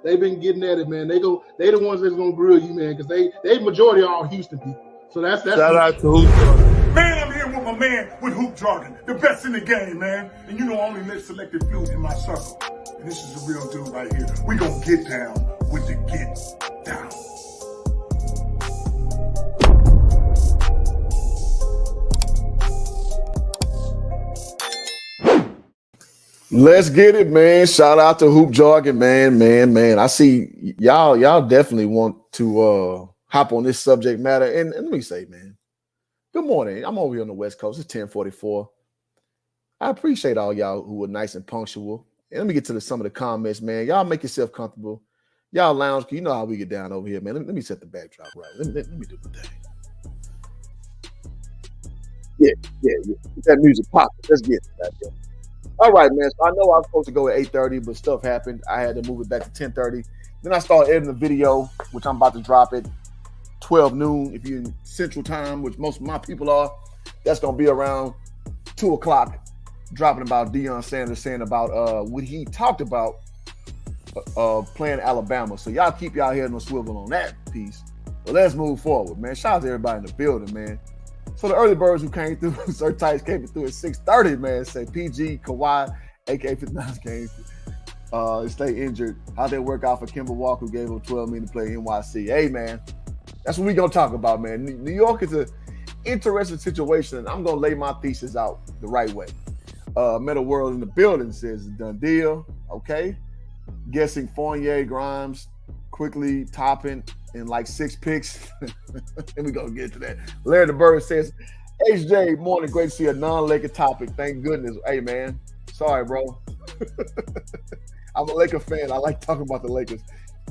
They've been getting at it, man. They the ones that's gonna grill you, man, because they majority are all Houston people. So that's shout out to Hoop Jargon. Man, I'm here with my man with Hoop Jargon, the best in the game, man. And you know I only let selected few in my circle. And this is the real dude right here. We gonna get down with the get down. Let's get it, man. Shout out to Hoop Jargon, man. I see y'all definitely want to hop on this subject matter. And let me say, man, good morning. I'm over here on the West Coast. It's 10:44. I appreciate all y'all who were nice and punctual. And let me get to some of the comments, man. Y'all make yourself comfortable. Y'all lounge. You know how we get down over here, man. Let me set the backdrop right. Let me do the thing. Yeah. Get that music popping. Let's get it back there. All right, man. So I know I was supposed to go at 8:30, but stuff happened. I had to move it back to 10:30. Then I started editing the video, which I'm about to drop at 12 noon. If you're in Central Time, which most of my people are, that's going to be around 2 o'clock, dropping about Deion Sanders saying about what he talked about playing Alabama. So y'all keep y'all head on a swivel on that piece. But let's move forward, man. Shout out to everybody in the building, man. So the early birds who came through, Sir Tice came through at 6:30, man. Say PG, Kawhi, aka 59 games, stay injured. How'd that work out for Kemba Walker, who gave him $12 million to play NYC? Hey, man, that's what we gonna talk about, man. New York is an interesting situation, and I'm gonna lay my thesis out the right way. Meta World in the building says done deal. Okay, guessing Fournier, Grimes, quickly topping in like 6 picks. And we gonna get to that. Larry the Bird says, HJ, morning, great to see a non-Laker topic. Thank goodness. Hey, man, sorry, bro. I'm a Laker fan. I like talking about the Lakers.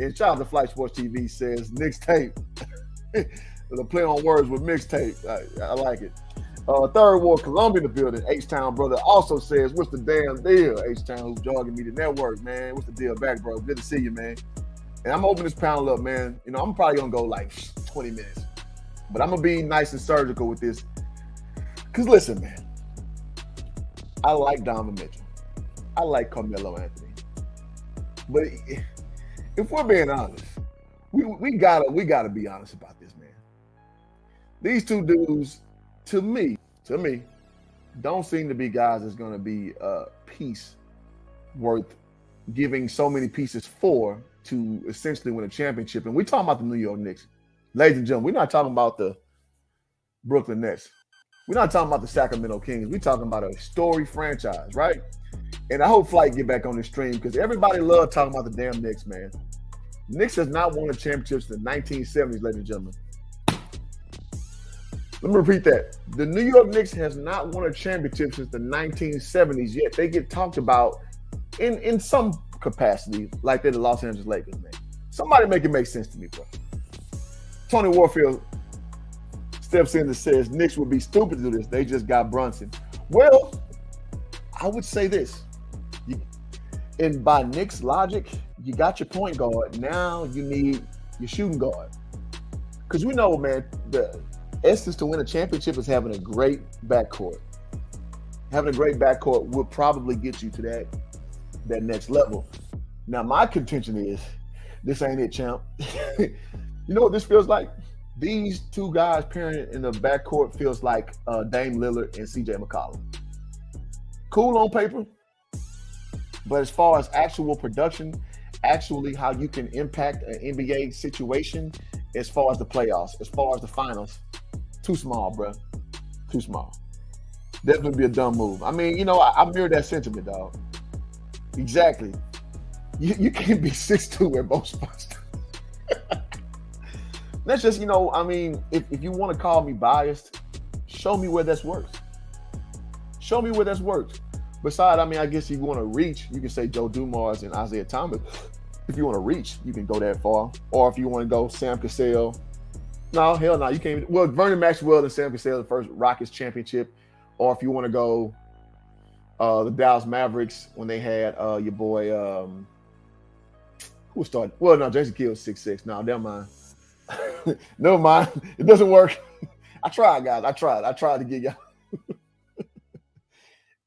And shout out to Flight Sports TV says, Knicks tape. The play on words with mixtape. I like it. Third Ward Columbia in the building. H-Town brother also says, what's the damn deal? H-Town who's jogging me the network, man. What's the deal back, bro? Good to see you, man. And I'm opening this panel up, man. You know, I'm probably going to go like 20 minutes. But I'm going to be nice and surgical with this. Because listen, man. I like Donovan Mitchell. I like Carmelo Anthony. But if we're being honest, we gotta be honest about this, man. These two dudes, to me, don't seem to be guys that's going to be a piece worth giving so many pieces for to essentially win a championship. And we're talking about the New York Knicks. Ladies and gentlemen, we're not talking about the Brooklyn Nets. We're not talking about the Sacramento Kings. We're talking about a storied franchise, right? And I hope Flight get back on the stream because everybody loves talking about the damn Knicks, man. Knicks has not won a championship since the 1970s, ladies and gentlemen. Let me repeat that. The New York Knicks has not won a championship since the 1970s, yet they get talked about in some capacity like they're the Los Angeles Lakers, man. Somebody make it make sense to me, bro. Tony Warfield steps in and says Knicks would be stupid to do this. They just got Brunson. Well, I would say this. And by Knicks logic, you got your point guard. Now you need your shooting guard. Because we know, man, the essence to win a championship is having a great backcourt. Having a great backcourt will probably get you to that next level. Now, my contention is, this ain't it, champ. You know what this feels like? These two guys pairing in the backcourt feels like Dame Lillard and CJ McCollum. Cool on paper, but as far as actual production, actually how you can impact an NBA situation, as far as the playoffs, as far as the finals, too small, bro. Too small. Definitely be a dumb move. I mean, you know, I mirror that sentiment, dog. Exactly. You can't be 6'2" at both spots. That's just, you know, I mean, if you want to call me biased, show me where that's worked. Show me where that's worked. Besides, I mean, I guess if you want to reach, you can say Joe Dumars and Isaiah Thomas. If you want to reach, you can go that far. Or if you want to go Sam Cassell. No, hell no, you can't. Well, Vernon Maxwell and Sam Cassell, the first Rockets championship. Or if you want to go the Dallas Mavericks when they had your boy, who started? Well, no, Jason Kidd was 6'6". No, never mind. Never mind. It doesn't work. I tried, guys. I tried to get y'all.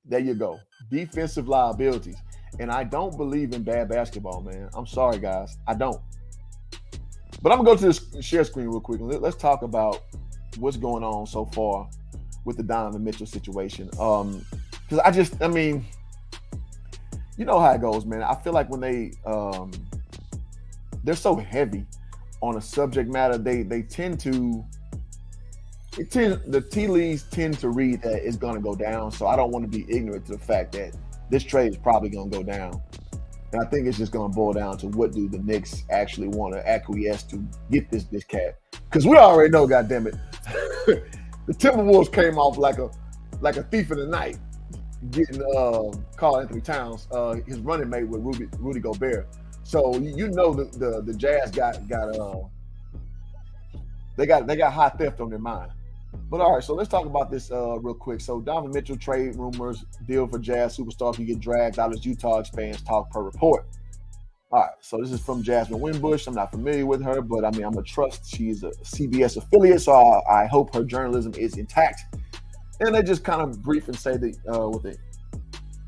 There you go. Defensive liabilities. And I don't believe in bad basketball, man. I'm sorry, guys. I don't. But I'm going to go to the share screen real quick. Let's talk about what's going on so far with the Donovan Mitchell situation. Because I mean, you know how it goes, man. I feel like when they're so heavy on a subject matter, the tea leaves tend to read that it's going to go down. So I don't want to be ignorant to the fact that this trade is probably going to go down. And I think it's just going to boil down to what do the Knicks actually want to acquiesce to get this cat. Because we already know, goddammit, the Timberwolves came off like a thief in the night, getting Karl Anthony Towns, his running mate with Rudy Gobert. So you know the Jazz got high theft on their mind. But all right, so let's talk about this real quick. So Donovan Mitchell trade rumors, deal for Jazz superstar can get dragged out as Utah expands talk per report. All right, so this is from Jasmine Winbush. I'm not familiar with her, but I mean, I'm going to trust she's a CBS affiliate, so I hope her journalism is intact. And they just kind of brief and say that with the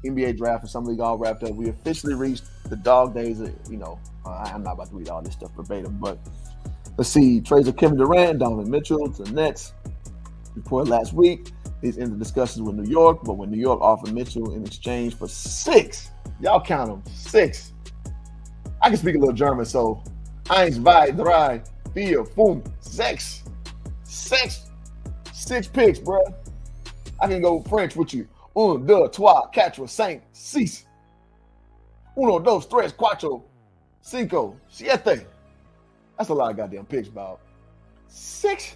NBA draft and some league all wrapped up, we officially reached the dog days of, I'm not about to read all this stuff verbatim, but let's see. Trades of Kevin Durant, Donovan Mitchell to the Nets. Reported last week, he's in the discussions with New York, but when New York offered Mitchell in exchange for 6, y'all count them, 6. I can speak a little German, so 1, 2, 3, 4, 5, 6. 6 picks, bro. I can go French with you. 1, 2, 3, 4, 5, 6. 1, 2, 3, 4, 5, 7. That's a lot of goddamn picks, Bob. 6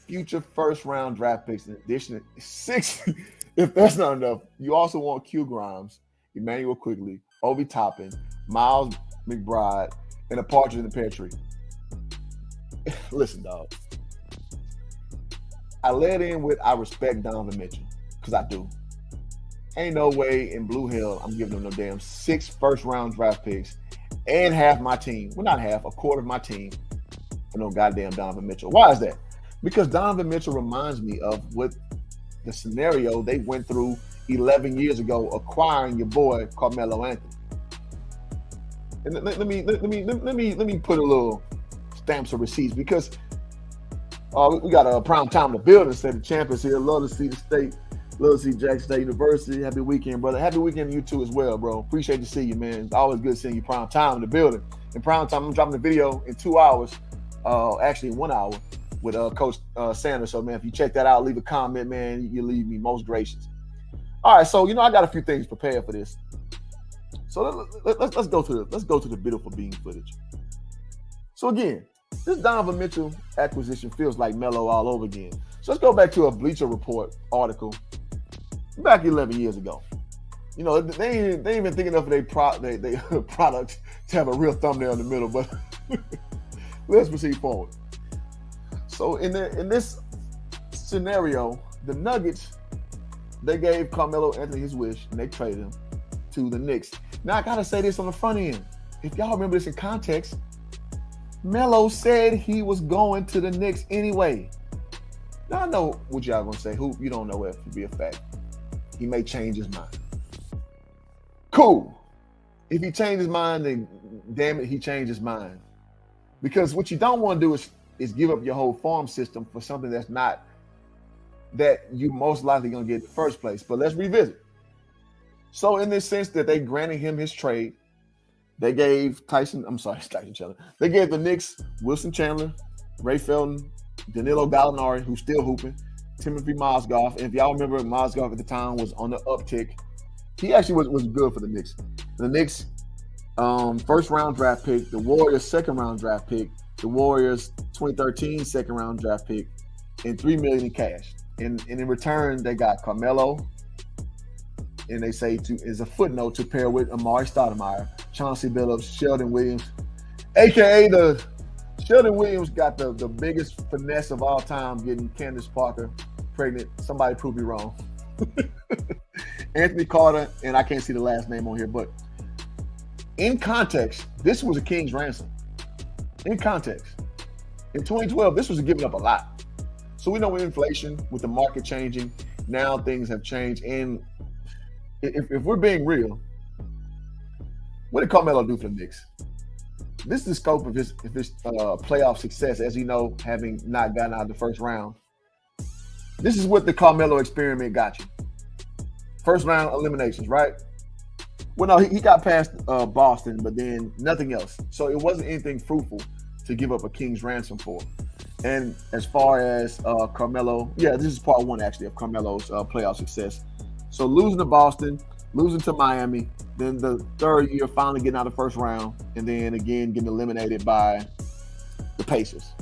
future first-round draft picks in addition to 6. If that's not enough, you also want Q Grimes, Emmanuel Quigley, Obi Toppin, Miles McBride, and a partridge in the pear tree. Listen, dog. I led in with I respect Donovan Mitchell because I do. Ain't no way in blue hell I'm giving them no damn 6 first-round draft picks and half my team. Well, not half, a quarter of my team for no goddamn Donovan Mitchell. Why is that? Because Donovan Mitchell reminds me of what the scenario they went through 11 years ago, acquiring your boy Carmelo Anthony. And let me put a little stamps of receipts because we got a prime time in the building. Say the champions here. Love to see the state. Love to see Jackson State University. Happy weekend, brother. Happy weekend to you too as well, bro. Appreciate to see you, man. It's always good seeing you prime time in the building. In prime time, I'm dropping the video in 2 hours. Actually 1 hour. With Coach Sanders. So, man, if you check that out, leave a comment, man. You leave me most gracious. All right, so, I got a few things prepared for this. So So let's go to the beautiful bean footage. So again, this Donovan Mitchell acquisition feels like Melo all over again. So let's go back to a Bleacher Report article back 11 years ago. You know, they ain't even thinking of their product to have a real thumbnail in the middle, but let's proceed forward. So in this scenario, the Nuggets, they gave Carmelo Anthony his wish and they traded him to the Knicks. Now I gotta say this on the front end. If y'all remember this in context, Melo said he was going to the Knicks anyway. Now I know what y'all gonna say. Who you don't know if to be a fact. He may change his mind. Cool. If he changed his mind, then damn it, he changed his mind. Because what you don't want to do is give up your whole farm system for something that's not that you most likely gonna get in the first place. But let's revisit. So in this sense that they granted him his trade, they gave Tyson Chandler. They gave the Knicks Wilson Chandler, Ray Felton, Danilo Gallinari, who's still hooping, Timothy Mozgov. And if y'all remember, Mozgov at the time was on the uptick. He actually was good for the Knicks. The Knicks first round draft pick, the Warriors second round draft pick, the Warriors 2013 second round draft pick, and $3 million in cash. And in return, they got Carmelo, and they say is a footnote to pair with Amari Stoudemire, Chauncey Billups, Sheldon Williams, aka the Sheldon Williams got the biggest finesse of all time, getting Candace Parker pregnant. Somebody prove me wrong. Anthony Carter, and I can't see the last name on here, but in context, this was a king's ransom. In context, in 2012, this was giving up a lot. So we know with inflation, with the market changing, now things have changed. And if we're being real, what did Carmelo do for the Knicks? This is the scope of his playoff success, as you know, having not gotten out of the first round. This is what the Carmelo experiment got you. First round eliminations, right? Well, no, he got past Boston, but then nothing else. So it wasn't anything fruitful to give up a king's ransom for. And as far as Carmelo, this is part one actually of Carmelo's playoff success. So losing to Boston, losing to Miami, then the third year finally getting out of the first round, and then again getting eliminated by the Pacers.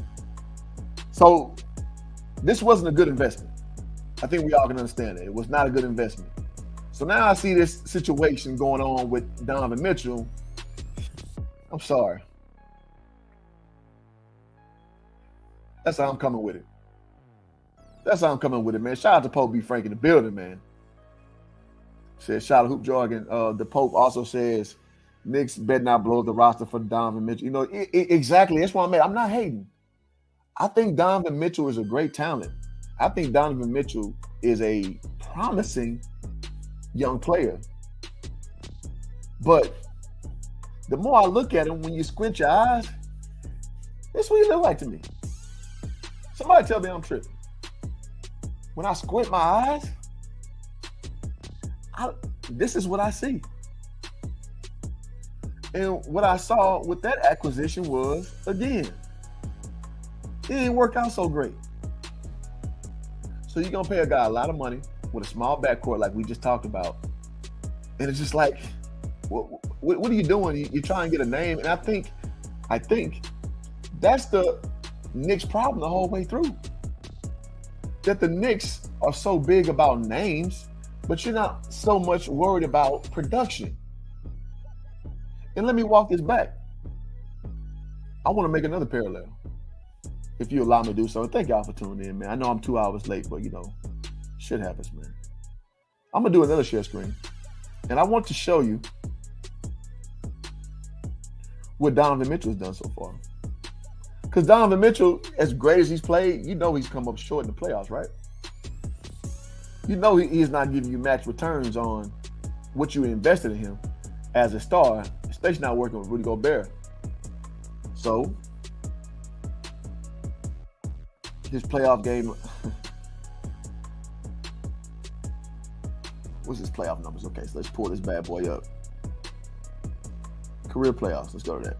So this wasn't a good investment. I think we all can understand it. It was not a good investment. So now I see this situation going on with Donovan Mitchell. I'm sorry. That's how I'm coming with it. That's how I'm coming with it, man. Shout out to Pope B. Frank in the building, man. Says, shout out Hoop Jargon. The Pope also says, Knicks better not blow the roster for Donovan Mitchell. You know, exactly. That's what I'm at. I'm not hating. I think Donovan Mitchell is a great talent. I think Donovan Mitchell is a promising young player. But the more I look at him, when you squint your eyes, that's what he look like to me. Somebody tell me I'm tripping. When I squint my eyes, this is what I see. And what I saw with that acquisition was, again, it didn't work out so great. So you're going to pay a guy a lot of money with a small backcourt like we just talked about. And it's just like, what are you doing? You're trying to get a name. And I think that's the Knicks' problem the whole way through. That the Knicks are so big about names, but you're not so much worried about production. And let me walk this back. I want to make another parallel, if you allow me to do so. And thank y'all for tuning in, man. I know I'm 2 hours late, but, shit happens, man. I'm going to do another share screen. And I want to show you what Donovan Mitchell's done so far. Because Donovan Mitchell, as great as he's played, he's come up short in the playoffs, right? He is not giving you max returns on what you invested in him as a star, especially not working with Rudy Gobert. So, his playoff game, what's his playoff numbers? Okay, so let's pull this bad boy up. Career playoffs, let's go to that.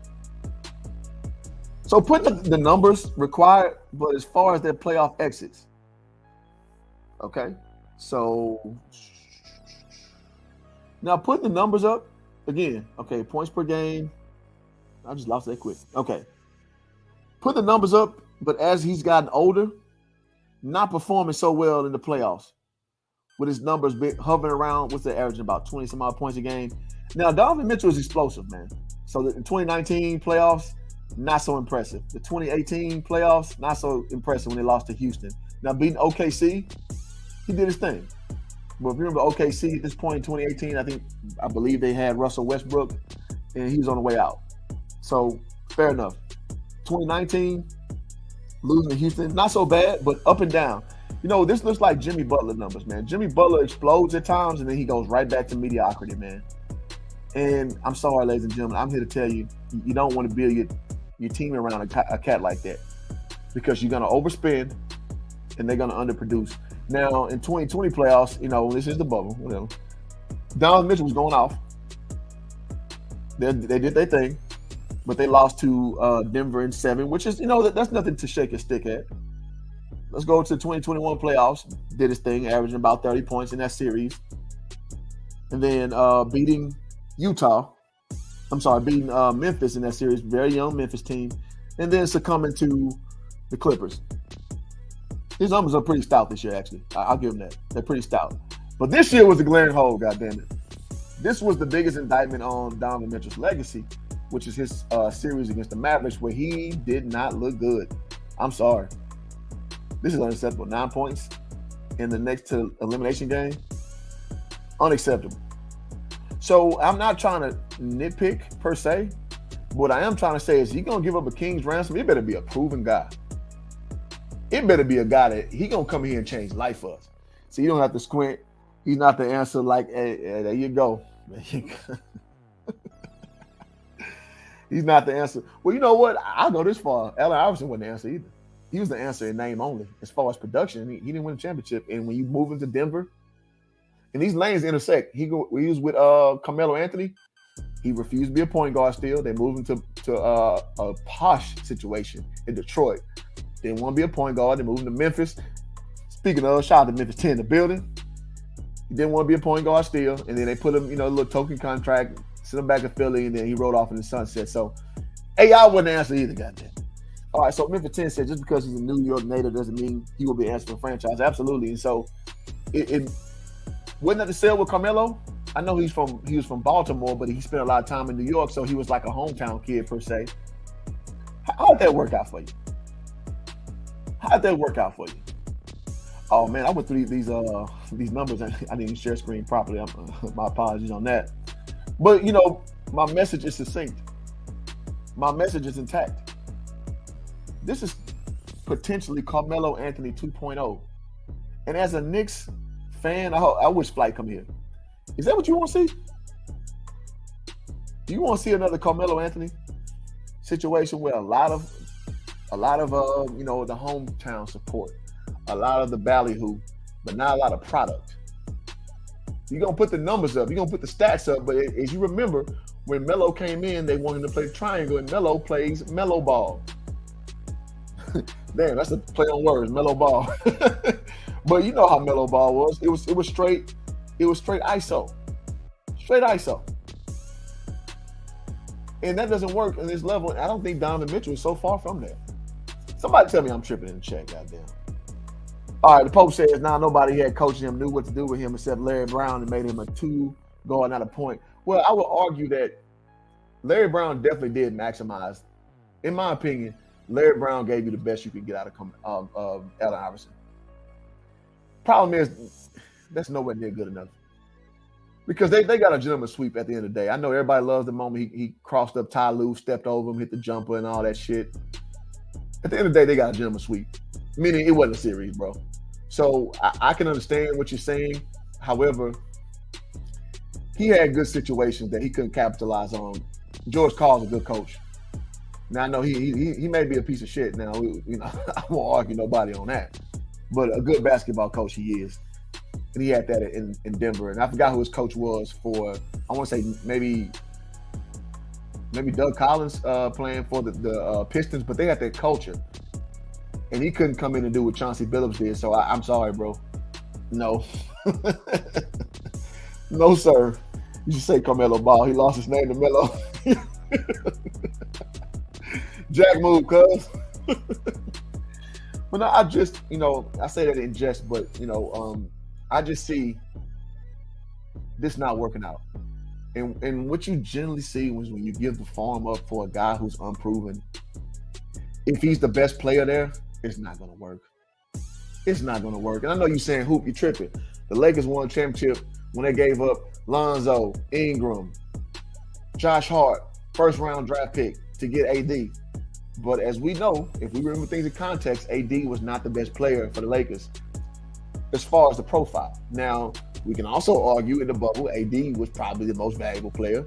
So put the numbers required, but as far as their playoff exits, okay? So now put the numbers up again, okay, points per game. I just lost that quick. Okay. Put the numbers up, but as he's gotten older, not performing so well in the playoffs. With his numbers hovering around, what's the average? About 20 some odd points a game. Now, Donovan Mitchell is explosive, man. So the 2019 playoffs, not so impressive. The 2018 playoffs, not so impressive when they lost to Houston. Now, beating OKC, he did his thing. But if you remember OKC at this point in 2018, I believe they had Russell Westbrook, and he was on the way out. So, fair enough. 2019, losing to Houston, not so bad, but up and down. You know, this looks like Jimmy Butler numbers, man. Jimmy Butler explodes at times, and then he goes right back to mediocrity, man. And I'm sorry, ladies and gentlemen, I'm here to tell you, you don't want to build your team around a cat like that, because you're going to overspend, and they're going to underproduce. Now, in 2020 playoffs, you know, this is the bubble, whatever. Donovan Mitchell was going off. They did their thing, but they lost to Denver in 7, which is, you know, that's nothing to shake a stick at. Let's go to the 2021 playoffs. Did his thing, averaging about 30 points in that series. And then beating Memphis in that series, very young Memphis team. And then succumbing to the Clippers. His numbers are pretty stout this year, actually. I'll give him that. They're pretty stout. But this year was a glaring hole, goddammit. This was the biggest indictment on Donovan Mitchell's legacy, which is his series against the Mavericks, where he did not look good. I'm sorry. This is unacceptable. 9 points in the next to elimination game. Unacceptable. So I'm not trying to nitpick per se. What I am trying to say is, you're going to give up a king's ransom, it better be a proven guy. It better be a guy that he going to come here and change life for us. So you don't have to squint. He's not the answer like, hey, there you go. He's not the answer. Well, you know what? I'll go this far. Allen Iverson wasn't the answer either. He was the answer in name only. As far as production, he didn't win a championship. And when you move into Denver, and these lanes intersect, he was with Carmelo Anthony. He refused to be a point guard still. They moved him to a posh situation in Detroit. They didn't want to be a point guard. They moved him to Memphis. Speaking of, shout out to Memphis 10 in the building. He didn't want to be a point guard still. And then they put him, you know, a little token contract, sent him back to Philly, and then he rode off in the sunset. So, AI wasn't the answer either, goddamn. All right, so Memphis 10 said just because he's a New York native doesn't mean he will be answering for franchise. Absolutely. And so it wasn't that the sale with Carmelo. I know he was from Baltimore, but he spent a lot of time in New York, so he was like a hometown kid per se. How'd that work out for you? Oh man, I went through these numbers. I didn't even share screen properly. My apologies on that. But you know, my message is succinct. My message is intact. This is potentially Carmelo Anthony 2.0. And as a Knicks fan, I wish Flight come here. Is that what you want to see? Do you want to see another Carmelo Anthony situation where a lot of you know, the hometown support, a lot of the ballyhoo, but not a lot of product? You're gonna put the numbers up, you're gonna put the stats up, but as you remember, when Melo came in, they wanted him to play triangle, and Melo plays mellow ball. Damn, that's a play on words, mellow ball. But you know how mellow ball was. It was straight ISO. Straight ISO. And that doesn't work in this level. I don't think Donovan Mitchell is so far from there. Somebody tell me I'm tripping in the chat, goddamn. All right, the Pope says now nobody had coaching him knew what to do with him except Larry Brown and made him a 2 guard, not a point. Well, I would argue that Larry Brown definitely did maximize. In my opinion, Larry Brown gave you the best you could get out of Allen Iverson. Problem is, that's nowhere near good enough. Because they got a gentleman sweep at the end of the day. I know everybody loves the moment he crossed up Ty Lue, stepped over him, hit the jumper and all that shit. At the end of the day, they got a gentleman sweep. Meaning it wasn't a series, bro. So I can understand what you're saying. However, he had good situations that he couldn't capitalize on. George Karl's a good coach. Now I know he may be a piece of shit. Now you know I won't argue nobody on that, but a good basketball coach he is, and he had that in Denver. And I forgot who his coach was for. I want to say maybe Doug Collins playing for the Pistons, but they had that culture, and he couldn't come in and do what Chauncey Billups did. So I'm sorry, bro. No, no, sir. You should say Carmelo Ball. He lost his name to Melo. Jack move, cuz. But no, I just, I say that in jest, but I just see this not working out. And what you generally see was when you give the farm up for a guy who's unproven, if he's the best player there, it's not going to work. It's not going to work. And I know you're saying, Hoop, you're tripping. The Lakers won a championship when they gave up Lonzo, Ingram, Josh Hart, first-round draft pick to get AD. But as we know, if we remember things in context, AD was not the best player for the Lakers as far as the profile. Now, we can also argue in the bubble, AD was probably the most valuable player.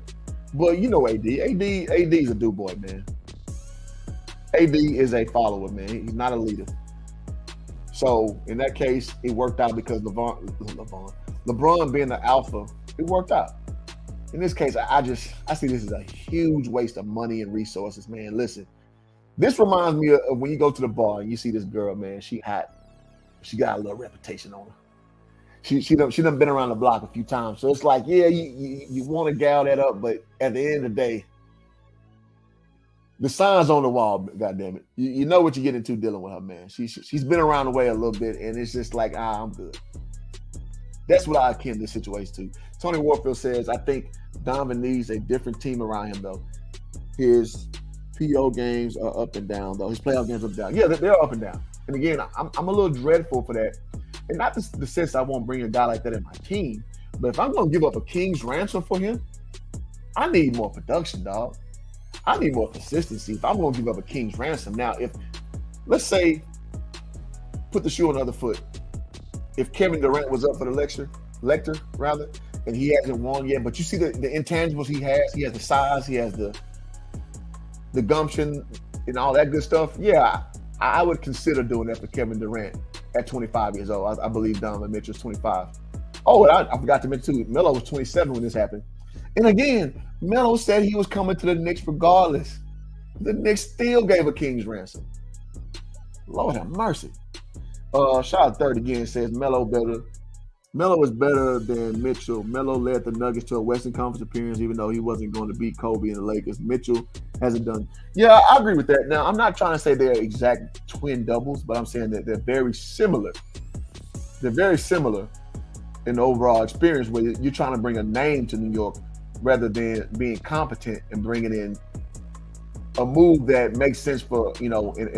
But you know AD. AD's a do-boy, man. AD is a follower, man. He's not a leader. So in that case, it worked out because LeBron being the alpha, it worked out. In this case, I see this as a huge waste of money and resources, man. Listen, this reminds me of when you go to the bar and you see this girl, man. She hot. She got a little reputation on her. She done been around the block a few times. So it's like, yeah, you want to gal that up, but at the end of the day, the sign's on the wall, goddammit. You know what you get into dealing with her, man. She's been around the way a little bit, and it's just like, I'm good. That's what I akin this situation to. Tony Warfield says, I think Donovan needs a different team around him, though. His PO games are up and down, though. His playoff games are up and down. Yeah, they're up and down. And again, I'm a little dreadful for that. And not the sense I won't bring a guy like that in my team, but if I'm going to give up a king's ransom for him, I need more production, dog. I need more consistency if I'm going to give up a king's ransom. Now, if, let's say, put the shoe on the other foot. If Kevin Durant was up for the lector, and he hasn't won yet, but you see the intangibles he has the size, he has the gumption and all that good stuff. Yeah, I would consider doing that for Kevin Durant at 25 years old. I believe Donovan Mitchell's 25. Oh, and I forgot to mention too, Melo was 27 when this happened. And again, Melo said he was coming to the Knicks regardless. The Knicks still gave a king's ransom. Lord have mercy. Shout out Third again says Melo is better than Mitchell. Melo led the Nuggets to a Western Conference appearance, even though he wasn't going to beat Kobe and the Lakers. Mitchell hasn't done. Yeah, I agree with that. Now, I'm not trying to say they're exact twin doubles, but I'm saying that they're very similar. They're very similar in the overall experience where you're trying to bring a name to New York rather than being competent and bringing in a move that makes sense for, in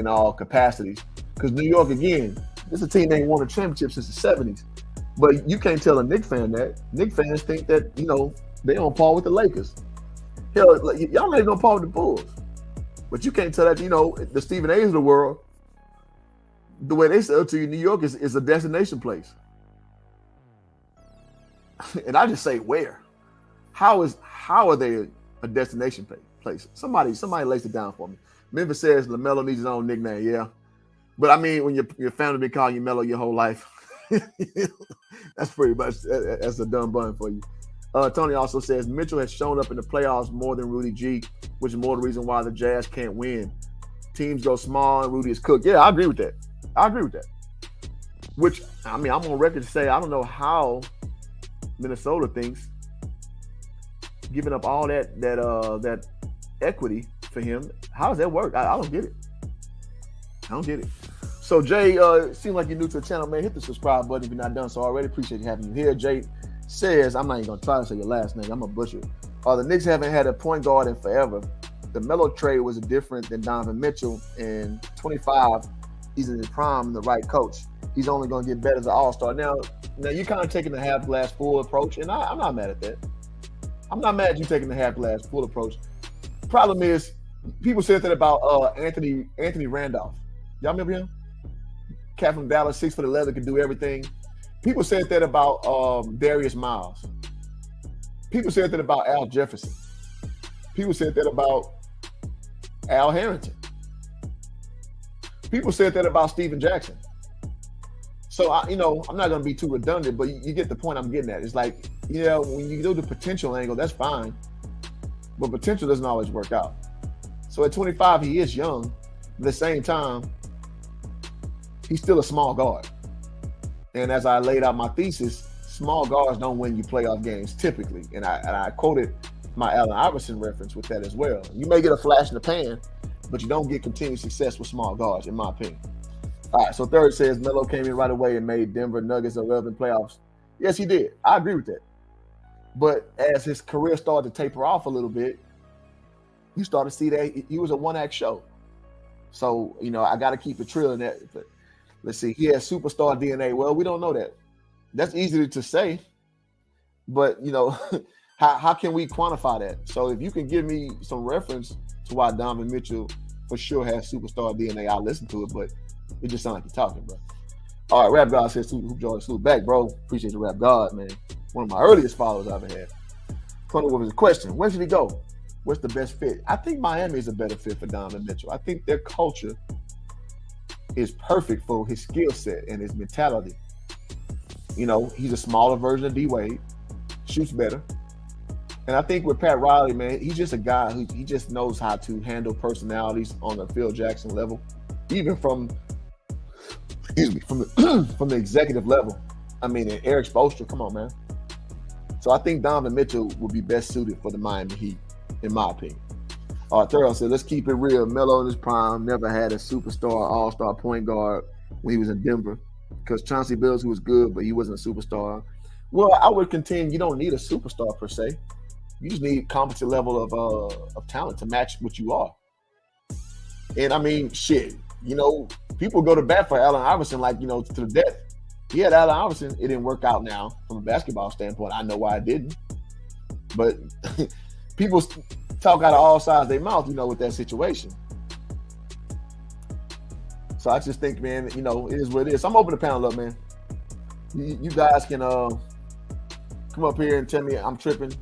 all capacities. Because New York, again, this is a team that ain't won a championship since the 70s. But you can't tell a Knicks fan that. Knicks fans think that, they on par with the Lakers. Hell, y'all not even on par with the Bulls. But you can't tell that, the Stephen A's of the world, the way they sell to you, New York is a destination place. And I just say where? How are they a destination place? Somebody lays it down for me. Memphis says LaMelo needs his own nickname, yeah. But I mean, when your family been calling you Melo your whole life, that's pretty much that's a dumb bun for you. Tony also says Mitchell has shown up in the playoffs more than Rudy G, which is more the reason why the Jazz can't win. Teams go small and Rudy is cooked. Yeah, I agree with that. Which, I mean, I'm on record to say I don't know how Minnesota thinks giving up all that equity for him. How does that work? I don't get it. So Jay, it seems like you're new to the channel, man. Hit the subscribe button if you're not done so already. Appreciate having you here. Jay says, I'm not even gonna try to say your last name. I'm a butcher. The Knicks haven't had a point guard in forever. The Melo trade was different than Donovan Mitchell. And 25, he's in his prime and the right coach. He's only gonna get better as an all-star. Now you're kind of taking the half glass full approach, and I'm not mad at that. I'm not mad at you taking the half glass full approach. Problem is, people said that about Anthony Randolph. Y'all remember him? Cat from Dallas, 6'11", could do everything. People said that about Darius Miles. People said that about Al Jefferson. People said that about Al Harrington. People said that about Steven Jackson. So, I'm not going to be too redundant, but you get the point I'm getting at. It's like, when you do the potential angle, that's fine. But potential doesn't always work out. So at 25, he is young. At the same time, he's still a small guard. And as I laid out my thesis, small guards don't win you playoff games typically. And I quoted my Allen Iverson reference with that as well. You may get a flash in the pan, but you don't get continued success with small guards, in my opinion. All right, so third says Melo came in right away and made Denver Nuggets irrelevant playoffs. Yes, he did. I agree with that. But as his career started to taper off a little bit, you start to see that he was a one-act show. So, I got to keep it trill in that. But let's see. He has superstar DNA. Well, we don't know that. That's easy to say. But, how can we quantify that? So if you can give me some reference to why Donovan Mitchell for sure has superstar DNA, I'll listen to it. But it just sounds like you're talking, bro. All right, Rap God says, Hoop Jordan, salute back, bro. Appreciate the Rap God, man. One of my earliest followers I've ever had. Tony with his question. Where should he go? What's the best fit? I think Miami is a better fit for Donovan Mitchell. I think their culture is perfect for his skill set and his mentality. He's a smaller version of D-Wade, shoots better. And I think with Pat Riley, man, he's just a guy who he just knows how to handle personalities on the Phil Jackson level, even from the executive level. I mean, and Eric Spoelstra, come on, man. So I think Donovan Mitchell would be best suited for the Miami Heat, in my opinion. Thurl said, let's keep it real. Melo in his prime never had a superstar, all-star point guard when he was in Denver because Chauncey Billups was good, but he wasn't a superstar. Well, I would contend you don't need a superstar per se. You just need competent level of talent to match what you are. And I mean, shit, people go to bat for Allen Iverson to the death. He had Allen Iverson. It didn't work out now from a basketball standpoint. I know why it didn't. But people talk out of all sides of their mouth, with that situation. So I just think, man, it is what it is. So I'm opening the panel up, man. You guys can come up here and tell me I'm tripping.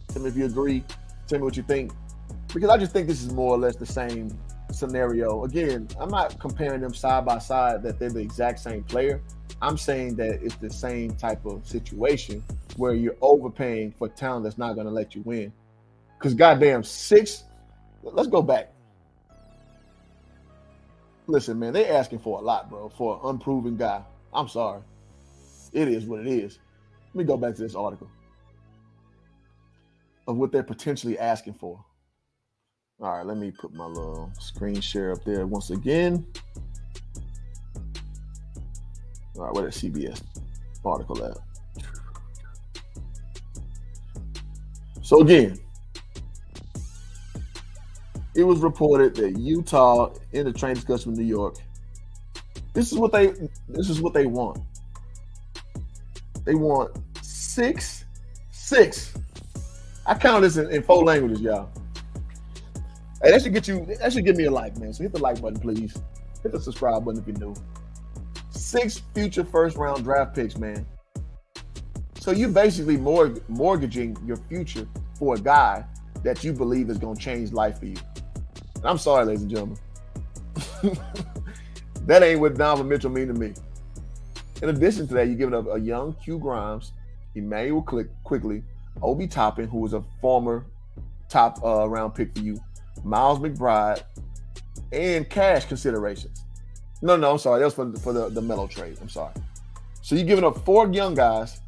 Tell me if you agree. Tell me what you think. Because I just think this is more or less the same scenario. Again, I'm not comparing them side by side that they're the exact same player. I'm saying that it's the same type of situation where you're overpaying for talent that's not going to let you win. Because goddamn, let's go back. Listen, man, they're asking for a lot, bro, for an unproven guy. I'm sorry. It is what it is. Let me go back to this article of what they're potentially asking for. All right, let me put my little screen share up there once again. All right, where the CBS article at? So again, it was reported that Utah in the trade discussion with New York. This is what they want. They want six. I count this in 4 languages, y'all. Hey, that should give me a like, man. So hit the like button, please. Hit the subscribe button if you're new. 6 future first-round draft picks, man. So you're basically mortgaging your future for a guy that you believe is going to change life for you. And I'm sorry, ladies and gentlemen. That ain't what Donovan Mitchell mean to me. In addition to that, you're giving up a young Q Grimes, Emmanuel Quigley, Obi Toppin, who was a former top round pick for you, Miles McBride, and cash considerations. No, I'm sorry. That was for the Melo trade. I'm sorry. So you're giving up 4 young guys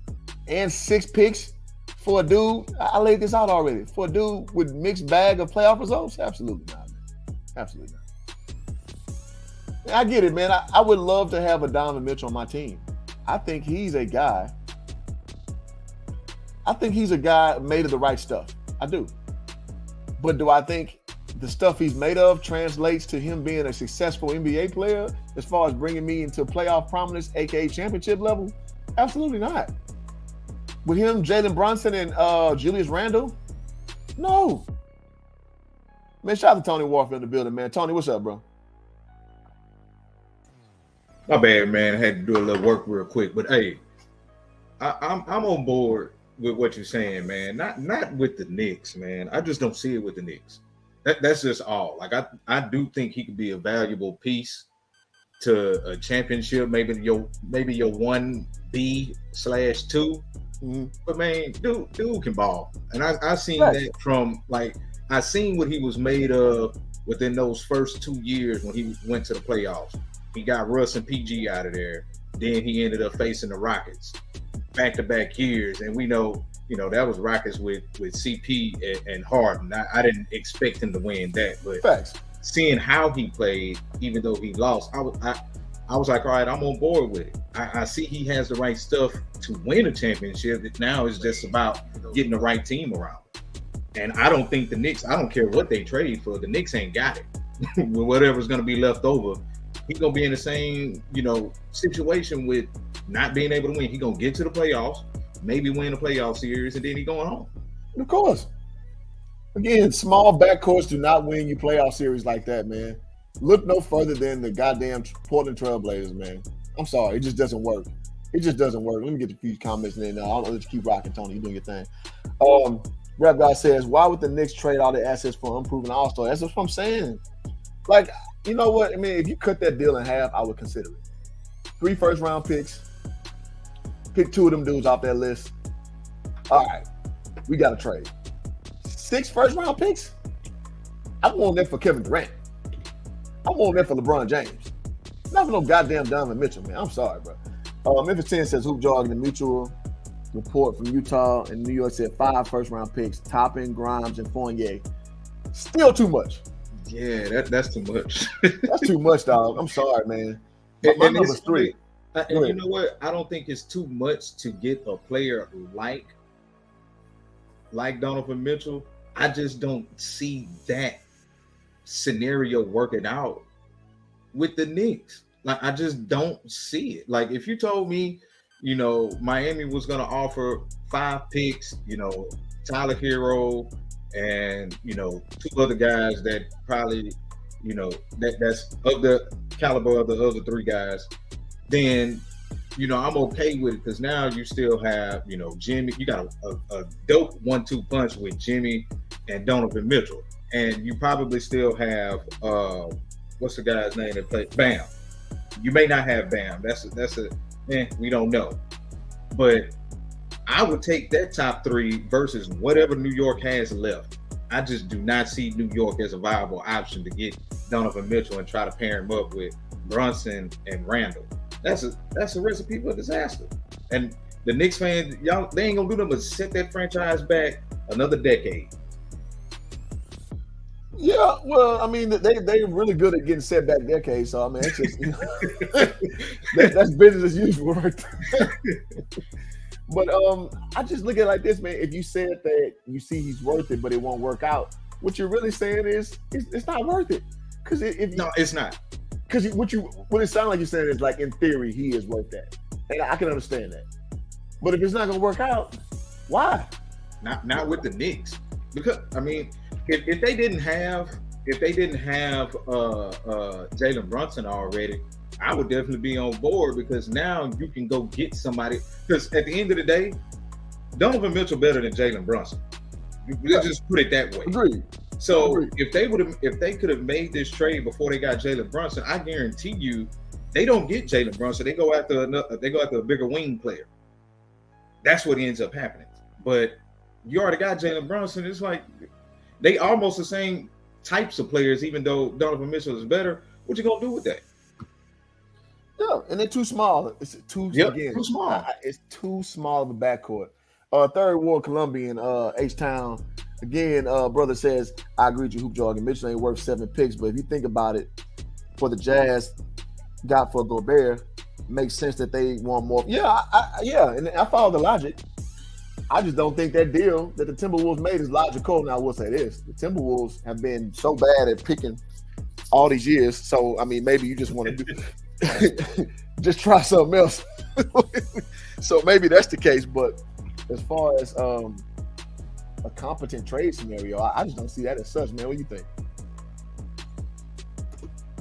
and 6 picks for a dude. I laid this out already. For a dude with mixed bag of playoff results? Absolutely not, man. Absolutely not. I get it, man. I would love to have a Donovan Mitchell on my team. I think he's a guy made of the right stuff. I do. But do I think the stuff he's made of translates to him being a successful NBA player as far as bringing me into playoff prominence, aka championship level? Absolutely not. With him, Jalen Brunson, and Julius Randle? No. Man, shout out to Tony Warfield in the building, man. Tony, what's up, bro? My bad, man. I had to do a little work real quick. But hey, I'm on board with what you're saying, man. Not with the Knicks, man. I just don't see it with the Knicks. That's just all. Like I do think he could be a valuable piece to a championship, maybe your 1B/2. Mm-hmm. But man, dude can ball. And I seen that from I seen what he was made of within those first 2 years when he went to the playoffs. He got Russ and PG out of there. Then he ended up facing the Rockets. back-to-back years, and we know, that was Rockets with CP and Harden. I didn't expect him to win that, but Facts. Seeing how he played, even though he lost, I was like, all right, I'm on board with it. I see he has the right stuff to win a championship. Now it's just about getting the right team around. And I don't think the Knicks, I don't care what they trade for, the Knicks ain't got it. With whatever's going to be left over, he's going to be in the same, situation with not being able to win. He's going to get to the playoffs, maybe win a playoff series, and then he's going home. Of course. Again, small backcourts do not win you playoff series like that, man. Look no further than the goddamn Portland Trailblazers, man. I'm sorry. It just doesn't work. It just doesn't work. Let me get a few comments in there. I'll let you keep rocking, Tony. You're doing your thing. Rap Guy says, why would the Knicks trade all the assets for an unproven all-star? That's what I'm saying. Like, you know what? I mean, if you cut that deal in half, I would consider it. 3 first-round picks. Pick 2 of them dudes off that list. All right. We got to trade. 6 first-round picks? I want that for Kevin Durant. I want that for LeBron James. Not for no goddamn Donovan Mitchell, man. I'm sorry, bro. Memphis 10 says, Hoop Jargon, the mutual report from Utah and New York said 5 first-round picks, Toppin, Grimes, and Fournier. Still too much. Yeah, that's too much. That's too much, dog. I'm sorry, man. My number's 3. And you know what? I don't think it's too much to get a player like Donovan Mitchell. I just don't see that scenario working out with the Knicks. Like, I just don't see it. Like, if you told me, Miami was going to offer 5 picks, Tyler Hero and, 2 other guys that probably, that's of the caliber of the other 3 guys, then, I'm okay with it because now you still have, Jimmy. You got a dope 1-2 punch with Jimmy and Donovan Mitchell. And you probably still have, what's the guy's name that played? Bam. You may not have Bam. We don't know. But I would take that top 3 versus whatever New York has left. I just do not see New York as a viable option to get Donovan Mitchell and try to pair him up with Brunson and Randall. That's a recipe for disaster. And the Knicks fans, y'all, they ain't gonna do nothing but set that franchise back another decade. Yeah, well, I mean, they're really good at getting set back decades. So I mean, it's just that's business as usual, right there. But I just look at it like this, man. If you said that you see he's worth it, but it won't work out, what you're really saying is it's not worth it. Because no, it's not. Because what it sounds like you're saying is like in theory he is worth that, and I can understand that. But if it's not going to work out, why? Not with the Knicks, because I mean, if they didn't have Jalen Brunson already, I would definitely be on board because now you can go get somebody. Because at the end of the day, Donovan Mitchell better than Jalen Brunson. Let's just put it that way. Agreed. So if they could have made this trade before they got Jalen Brunson, I guarantee you they don't get Jalen Brunson. They go after a bigger wing player. That's what ends up happening. But you already got Jalen Brunson. It's like they almost the same types of players, even though Donovan Mitchell is better. What you gonna do with that? Yeah, and they're too small. It's too small. It's too small of a backcourt. Third Ward Colombian, H-Town. Again, brother says, I agree with you, Hoop Jargon. Mitchell ain't worth 7 picks, but if you think about it, for the Jazz got for Gobert, makes sense that they want more. Yeah, and I follow the logic. I just don't think that deal that the Timberwolves made is logical. Now, I will say this. The Timberwolves have been so bad at picking all these years. So, I mean, maybe you just want to do just try something else. So maybe that's the case. But as far as a competent trade scenario, I just don't see that as such, man. What do you think?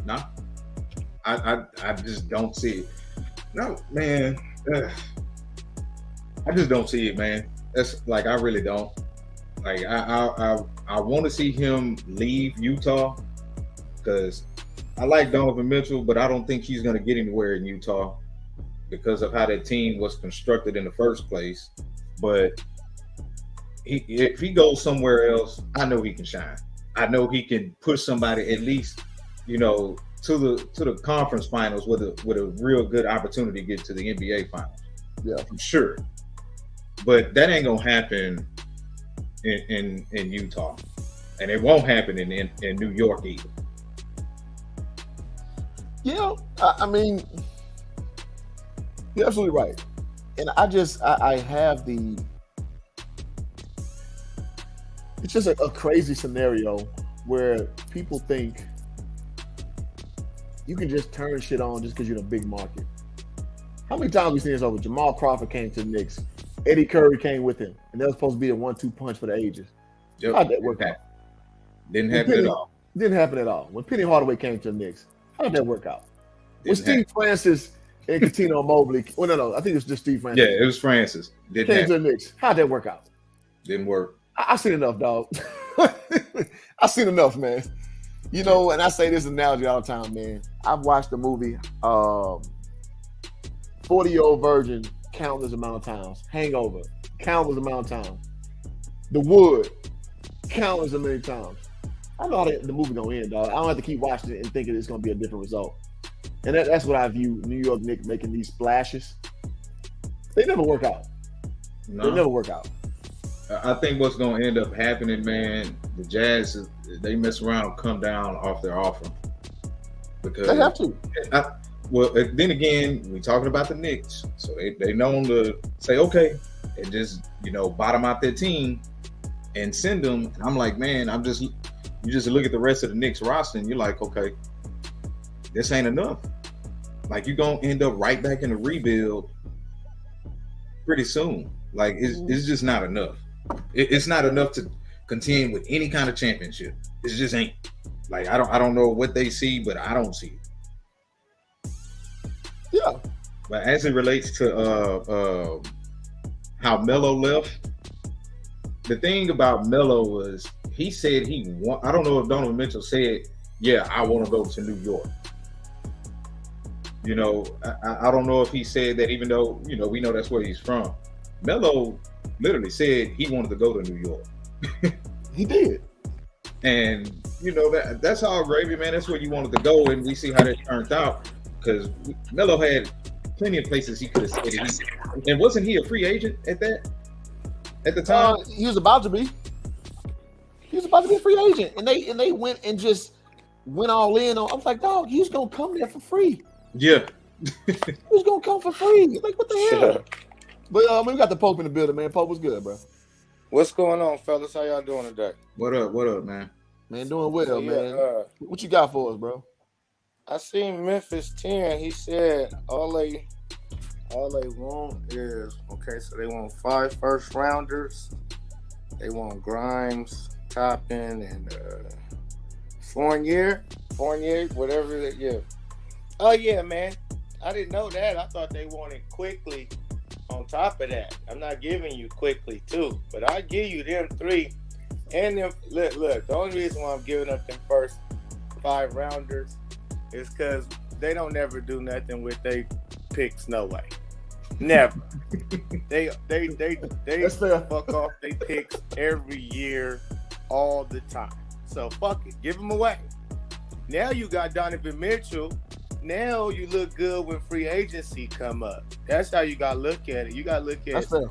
No, I just don't see it. No, man. I just don't see it, man. That's like I really don't. Like I want to see him leave Utah because I like Donovan Mitchell, but I don't think he's going to get anywhere in Utah because of how that team was constructed in the first place. But if he goes somewhere else, I know he can shine. I know he can push somebody at least, to the conference finals with a real good opportunity to get to the NBA finals. Yeah, I'm sure. but that ain't gonna happen in Utah, and it won't happen in New York either. Yeah, I mean, you're absolutely right. And I have the. It's just a crazy scenario where people think you can just turn shit on just because you're in a big market. How many times we seen this over? Jamal Crawford came to the Knicks. Eddie Curry came with him, and that was supposed to be a 1-2 punch for the ages. Yep. How'd that work out? Didn't happen at all. Didn't happen at all. When Penny Hardaway came to the Knicks, how did that work out? When Steve Francis and Coutinho Mobley, well, no, I think it was just Steve Francis. Yeah, it was Francis. Came to the Knicks. How'd that work out? Didn't work. I've seen enough, dog. I've seen enough, man. You know, and I say this analogy all the time, man. I've watched the movie 40-Year-Old Virgin countless amount of times. Hangover, countless amount of times. The Wood, countless amount of times. I know how the movie gonna end, dog. I don't have to keep watching it and thinking it's gonna be a different result. And that's what I view New York Knicks making these splashes. They never work out. No. They never work out. I think what's going to end up happening, man, the Jazz, they mess around, come down off their offer. Because they have to. Well, then again, we're talking about the Knicks. So they known to say, okay, and just, bottom out their team and send them. And I'm like, man, you just look at the rest of the Knicks roster and you're like, okay, this ain't enough. Like, you're going to end up right back in the rebuild pretty soon. Like, it's just not enough. It's not enough to contend with any kind of championship. It just ain't. Like, I don't know what they see, but I don't see it. Yeah. But as it relates to how Melo left, the thing about Melo was he said I don't know if Donovan Mitchell said, yeah, I want to go to New York. I don't know if he said that, even though, we know that's where he's from. Melo literally said he wanted to go to New York. He did. And, that's all gravy, man. That's where you wanted to go, and we see how that turned out. Because Melo had plenty of places he could have stayed. And wasn't he a free agent at the time? He was about to be. He was about to be a free agent. And they went and just went all in on. I was like, dog, he's gonna come there for free. Yeah. He's gonna come for free. Like, what the hell? But we got the Pope in the building, man. Pope was good, bro. What's going on, fellas? How y'all doing today? What up, man? Man, doing well, man. What you got for us, bro? I seen Memphis 10. He said all they want is so they want 5 first rounders. They want Grimes, Toppin, and Fournier, whatever. Yeah. Oh yeah, man. I didn't know that. I thought they wanted quickly. On top of that, I'm not giving you quickly too, but I give you them 3. And them. Look. The only reason why I'm giving up them first 5 rounders is because they don't never do nothing with they picks. No way, never. they fuck off they picks every year, all the time. So fuck it, give them away. Now you got Donovan Mitchell. Now you look good when free agency come up. That's how you got to look at it. You got to look at That's fair.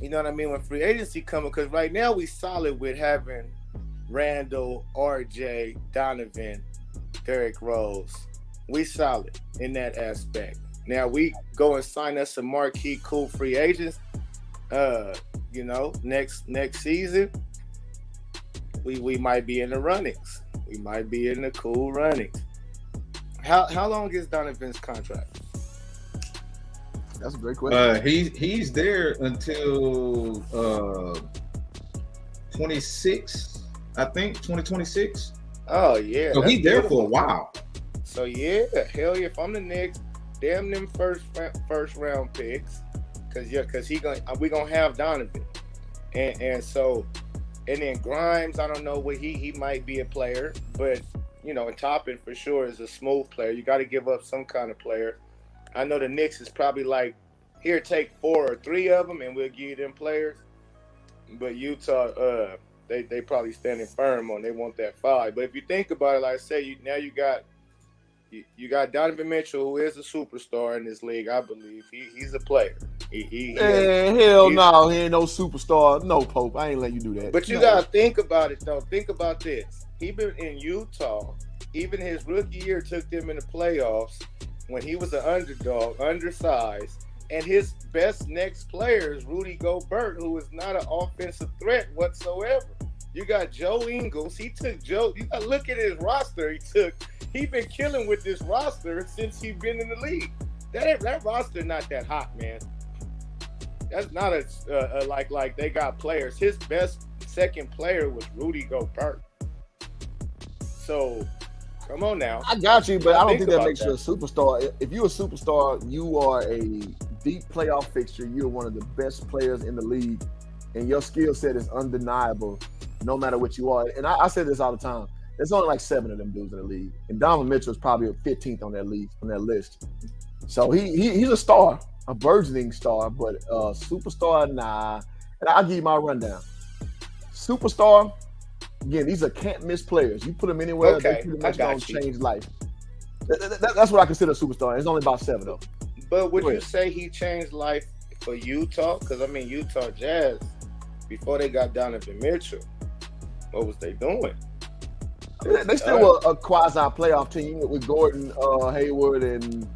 You know what I mean? When free agency come up, because right now we solid with having Randall, RJ, Donovan, Derrick Rose. We solid in that aspect. Now we go and sign us some marquee cool free agents. Next season, we might be in the runnings. We might be in the cool runnings. How long is Donovan's contract? That's a great question. He's there until 26, I think 2026. Oh yeah. So he's there for a while. So yeah, hell yeah. If I'm the Knicks, damn them first round picks, because we gonna have Donovan, and then Grimes. I don't know what he might be a player, but. And Toppin for sure is a smooth player. You got to give up some kind of player. I know the Knicks is probably like, here, take 4 or 3 of them, and we'll give you them players. But Utah, they probably standing firm on they want that 5. But if you think about it, like I say, you You got Donovan Mitchell, who is a superstar in this league, I believe. He's a player. Hell no, he ain't no superstar. No, Pope. I ain't letting you do that. But you gotta think about it though. Think about this. He been in Utah. Even his rookie year took them in the playoffs when he was an underdog, undersized. And his best next player is Rudy Gobert, who is not an offensive threat whatsoever. You got Joe Ingles. He took Joe. You got to look at his roster. He been killing with this roster since he's been in the league. That roster not that hot, man. That's not like they got players. His best second player was Rudy Gobert. So come on now. I got you, but I don't think that makes you a superstar. If you're a superstar, you are a deep playoff fixture. You're one of the best players in the league, and your skill set is undeniable, no matter what you are. And I say this all the time. There's only like 7 of them dudes in the league, and Donovan Mitchell is probably 15th on that list. So he's a star, a burgeoning star, but superstar, nah. And I'll give you my rundown. Superstar, again, these are can't miss players. You put them anywhere, they pretty much gonna change life. That's what I consider a superstar. There's only about 7 of them. But would you say he changed life for Utah? Because I mean, Utah Jazz, before they got Donovan Mitchell, what was they doing? They still were a quasi playoff team with Gordon, Hayward, and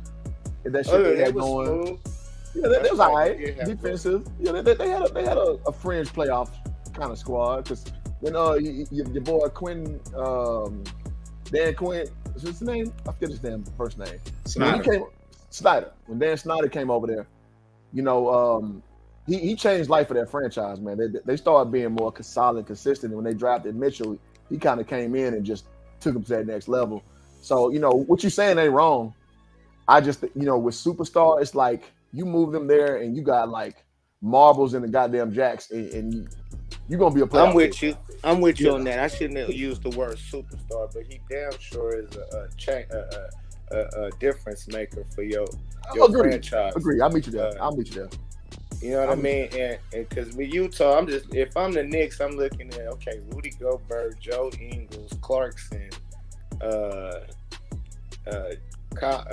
that shit they had going. Smooth. Yeah, they was all right. Defensive. Yeah, they had a fringe playoff kind of squad. Because when your boy Quinn, Dan Quinn, what's his name? I forget his damn first name. Snyder. When Dan Snyder came over there, he changed life of that franchise, man. They started being more solid, consistent. And when they drafted Mitchell, he kind of came in and just took him to that next level. So, what you're saying ain't wrong. I just, with superstar, it's like you move them there and you got like marbles in the goddamn jacks and you're going to be a player. I'm with you on that. I shouldn't have used the word superstar, but he damn sure is a difference maker for your franchise. Agree. I'll meet you there. You know what I mean? And because with Utah, if I'm the Knicks, I'm looking at, okay, Rudy Gobert, Joe Ingles, Clarkson,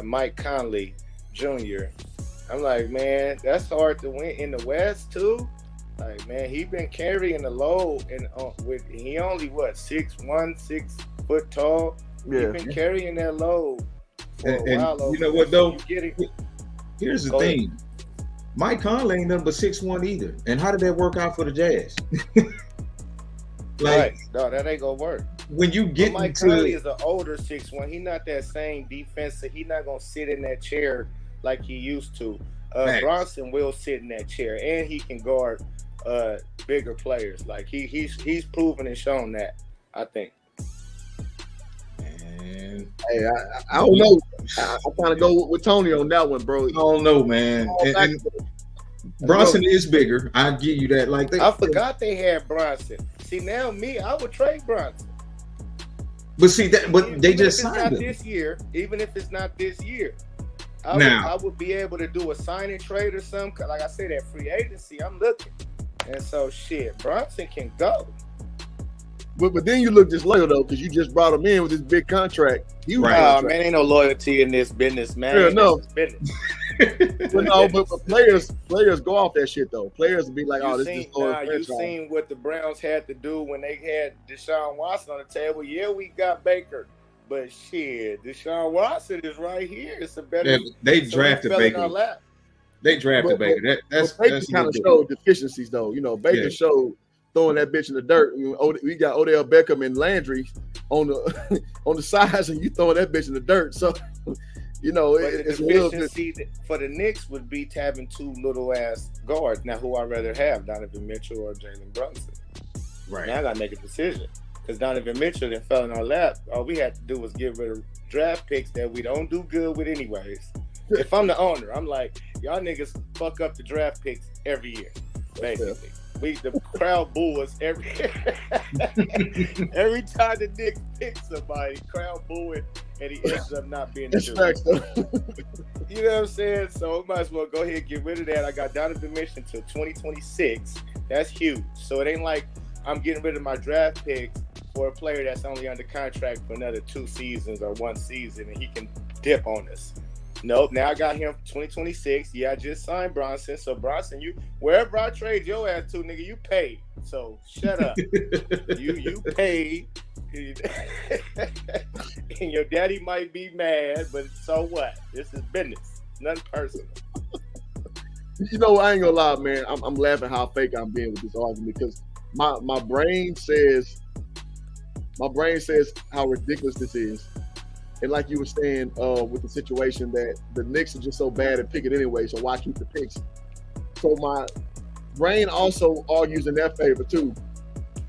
Mike Conley Jr. I'm like, man, that's hard to win in the West too. Like, man, he been carrying the load, and he only 6'1", 6 foot tall. Yeah. He been carrying that load for a while. You know what though? Here's the thing. Mike Conley ain't nothing but 6'1" either. And how did that work out for the Jazz? Right. No, that ain't gonna work. When you get Mike Conley is an older 6'1". He not that same defensive. He not gonna sit in that chair like he used to. Bronson will sit in that chair, and he can guard bigger players. Like he's proven and shown that, I think. Man, hey, I don't know. I kind of go with Tony on that one, bro. I don't know, man. And Bronson is bigger. I give you that. I forgot they had Bronson. See, now I would trade Bronson. But see that, but they just signed him. Even if it's not this year, I would be able to do a sign and trade or something. Like I said, at free agency, I'm looking, and so Bronson can go. But then you look disloyal though, because you just brought him in with this big contract. Man, ain't no loyalty in this business, man. Yeah, no. Business. but players go off that shit though. Players will be like, "Oh, this is you seen what the Browns had to do when they had Deshaun Watson on the table? Yeah, we got Baker, but shit, Deshaun Watson is right here. It's a better. Yeah, they drafted Baker. They drafted Baker. That's Baker kind of showed deficiencies though. Baker showed throwing that bitch in the dirt. We got Odell Beckham and Landry on the sides, and you throwing that bitch in the dirt. So. It's the deficiency for the Knicks would be having 2 little ass guards. Now, who I'd rather have, Donovan Mitchell or Jalen Brunson? Right. Now I gotta make a decision because Donovan Mitchell then fell in our lap. All we had to do was get rid of draft picks that we don't do good with anyways. If I'm the owner, I'm like, y'all niggas fuck up the draft picks every year, basically. The crowd boo us every time the Knicks pick somebody, crowd boo it, and he ends up not being the dude. You know what I'm saying? So we might as well go ahead and get rid of that. I got Donovan Mitchell until 2026. That's huge. So it ain't like I'm getting rid of my draft picks for a player that's only under contract for another 2 seasons or 1 season, and he can dip on us. Nope. Now I got him for 2026. Yeah, I just signed Bronson. So Bronson, you wherever I trade your ass to, nigga, you paid. So shut up. you paid. And your daddy might be mad, but so what? This is business. Nothing personal. You know, I ain't gonna lie, man. I'm laughing how fake I'm being with this argument because my brain says how ridiculous this is. And like you were saying with the situation that the Knicks are just so bad at picking anyway, so why keep the picks? So my brain also argues in their favor too.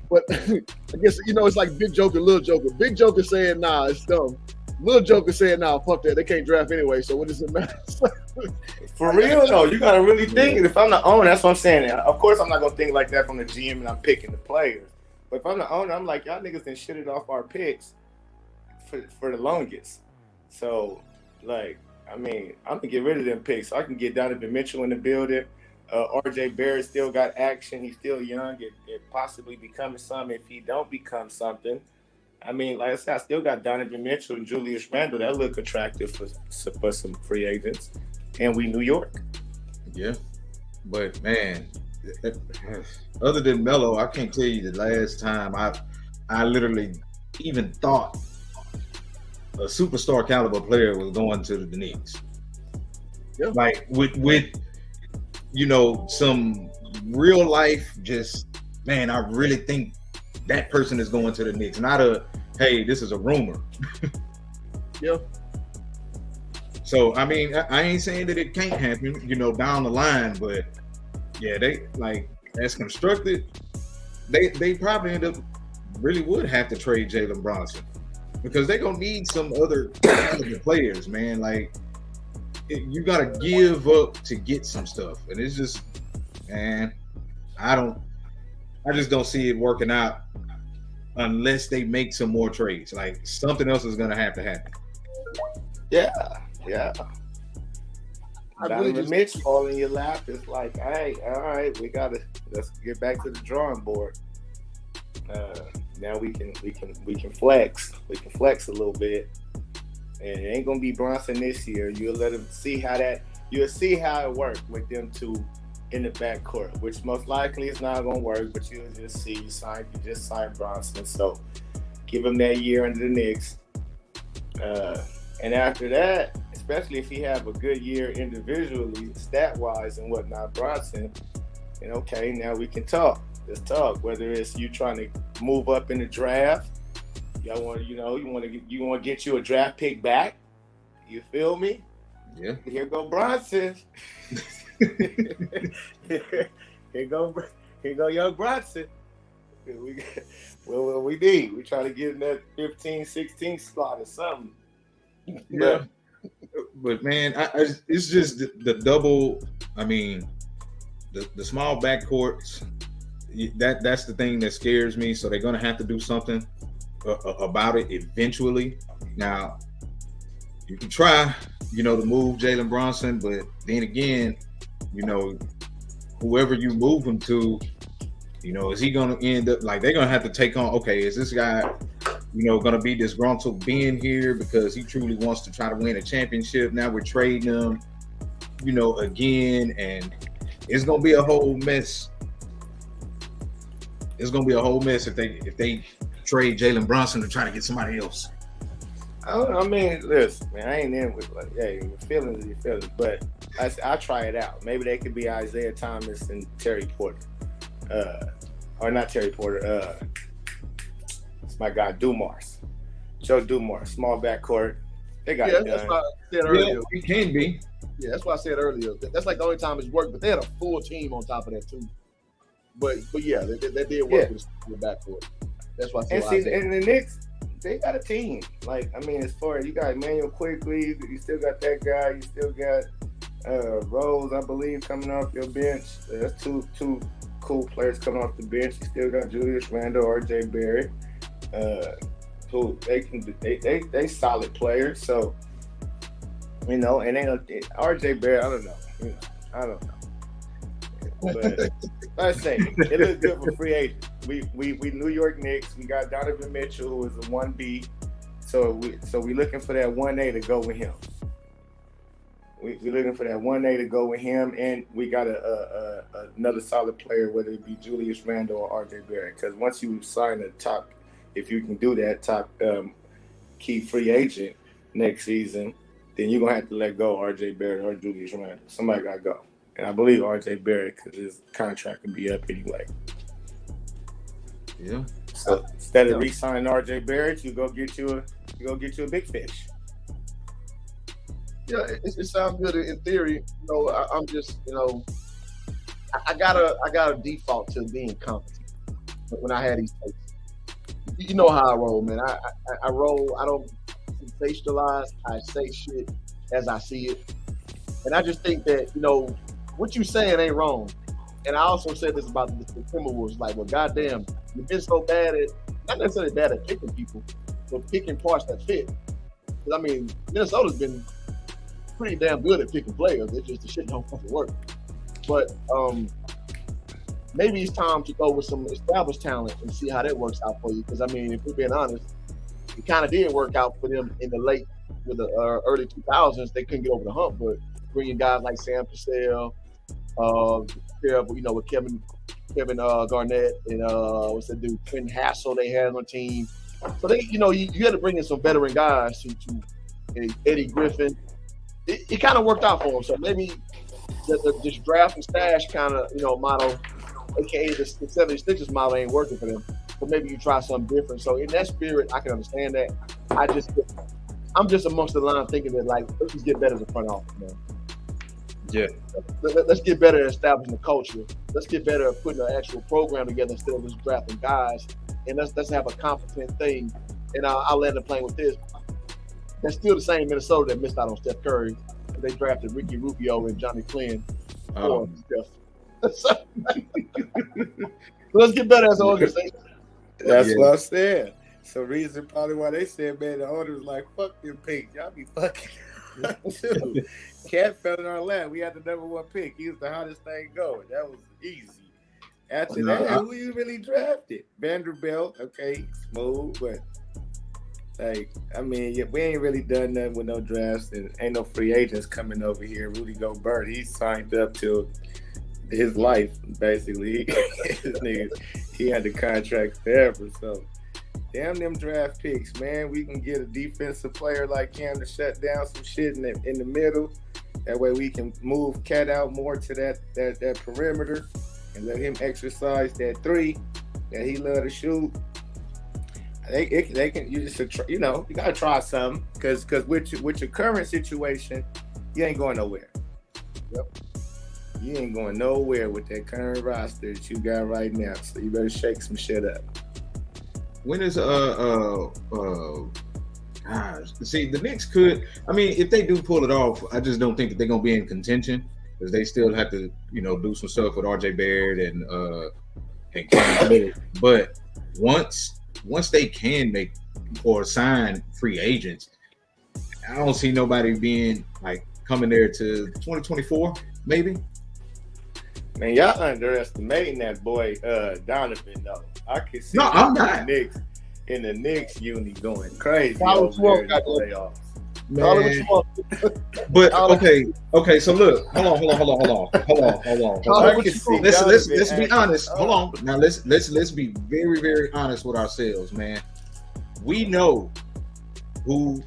But I guess, you know, it's like Big Joker, Little Joker. Big Joker saying, nah, it's dumb. Little Joker saying, nah, fuck that. They can't draft anyway, so what does it matter? For real, though, you got to really think. If I'm the owner, that's what I'm saying. Of course, I'm not going to think like that from the GM and I'm picking the players. But if I'm the owner, I'm like, y'all niggas done shit it off our picks for the longest. So, like, I mean, I'm going to get rid of them picks. So I can get Donovan Mitchell in the building. RJ Barrett still got action. He's still young. It possibly becoming something if he don't become something. I mean, like I said, I still got Donovan Mitchell and Julius Randle. That look attractive for some free agents. And we New York. Yeah. But, man, other than Melo, I can't tell you the last time I literally even thought a superstar caliber player was going to the Knicks. Yeah. Like, with you know, some real life, just, man, I really think that person is going to the Knicks. Not a, hey, this is a rumor. Yeah. So, I mean, I ain't saying that it can't happen, you know, down the line, but yeah, they, like, as constructed, they probably end up really would have to trade Jalen Bronson because they're going to need some other players, man. Like, you got to give up to get some stuff. And it's just, man, I just don't see it working out unless they make some more trades. Like, something else is going to happen. Yeah. Really Donovan Mitch fall in your lap. It's like, hey, all right, let's get back to the drawing board. Now we can flex. We can flex a little bit. And it ain't gonna be Bronson this year. You'll let him see you'll see how it works with them two in the backcourt, which most likely is not gonna work, but you'll just see you just signed Bronson. So give him that year under the Knicks. And after that, especially if he have a good year individually, stat-wise and whatnot, Bronson, and okay, now we can talk. Let's talk. Whether it's you trying to move up in the draft, y'all want to get you a draft pick back. You feel me? Yeah. Here go Bronson. Here go young Bronson. What we need. We try to get in that 15, 16 slot or something. Yeah. But man, it's just the double. I mean, the small backcourts. That's the thing that scares me. So they're gonna have to do something about it eventually. Now, you can try, to move Jalen Bronson, but then again, whoever you move him to, is he going to end up like they're going to have to take on? Okay, is this guy, going to be disgruntled being here because he truly wants to try to win a championship? Now we're trading him, again, and it's going to be a whole mess. It's going to be a whole mess if they trade Jalen Bronson to try to get somebody else. I mean, listen, man, I ain't in with like, hey, your feelings are your feelings, but I'll try it out. Maybe they could be Isaiah Thomas and Terry Porter, or not Terry Porter. It's my guy Dumars, Joe Dumars, small backcourt. They got it done. That's why I said earlier. Yeah, it can be. Yeah, that's why I said earlier. That's like the only time it's worked, but they had a full team on top of that too. But yeah, that did work with the backcourt. That's why I said. And the Knicks, they got a team. Like, I mean, as far as you got Emmanuel Quickly, you still got that guy. You still got Rose, I believe, coming off your bench. That's two cool players coming off the bench. You still got Julius Randle, RJ Barrett, who they solid players. So, and RJ Barrett, I don't know. But I say it looks good for free agent. we New York Knicks. We got Donovan Mitchell, who is a 1B. So we looking for that 1A to go with him. We looking for that 1A to go with him, and we got another solid player, whether it be Julius Randle or RJ Barrett. Because once you sign a top, if you can do that top key free agent next season, then you're gonna have to let go RJ Barrett or Julius Randle. Somebody gotta go, and I believe RJ Barrett because his contract can be up anyway. Yeah. So instead of re-signing RJ Barrett, you go get you a big fish. Yeah, it sounds good in theory. I'm just, I gotta default to being competent when I had these takes. You know how I roll, man. I roll. I don't sensationalize. I say shit as I see it, and I just think that what you saying ain't wrong. And I also said this about the Timberwolves. Like, well, goddamn, you've been so bad at not necessarily bad at picking people, but picking parts that fit. Because I mean, Minnesota's been pretty damn good at picking players. It's just the shit don't fucking work. But maybe it's time to go with some established talent and see how that works out for you. Because I mean, if we're being honest, it kind of did work out for them in the late, with the early 2000s. They couldn't get over the hump, but bringing guys like Sam Cassell, with Kevin Garnett and what's that dude, Quentin Hassel they had on the team. So they, you had to bring in some veteran guys to Eddie Griffin. It kind of worked out for him. So maybe this draft and stash kind of model, aka the 76ers model, ain't working for them. But maybe you try something different. So in that spirit, I can understand that. I'm just amongst the line thinking that let's just get better as a front office, man. Yeah. Let's get better at establishing the culture. Let's get better at putting an actual program together instead of just drafting guys. And let's have a competent thing. And I'll land the plane with this. That's still the same Minnesota that missed out on Steph Curry. They drafted Ricky Rubio and Johnny Flynn for Steph. So let's get better as an organization. That's what I said. So reason probably why they said, man, the owner was like, fuck them picks. Y'all be fucking too. Cat fell in our lap. We had the number 1 pick. He was the hottest thing going. That was easy. After that, who you really drafted? Vanderbilt, okay, smooth, but we ain't really done nothing with no drafts, and ain't no free agents coming over here. Rudy Gobert, he signed up till his life, basically. He had the contract forever, so damn them draft picks, man. We can get a defensive player like him to shut down some shit in the middle. That way we can move Cat out more to that perimeter and let him exercise that 3 that he love to shoot. They can you gotta try something because with your current situation, you ain't going nowhere. Yep. You ain't going nowhere with that current roster that you got right now. So you better shake some shit up. When is see, the Knicks could. I mean, if they do pull it off, I just don't think that they're gonna be in contention because they still have to, do some stuff with RJ Barrett and Cam. But once they can make or sign free agents, I don't see nobody being coming there to 2024, maybe. Man, y'all underestimating that boy Donovan though. I can see I'm not. In the Knicks uni going crazy Follow over there in the playoffs. Man. But okay. So look, hold on. Let's be honest. Hold on. Now let's be very, very honest with ourselves, man. We know who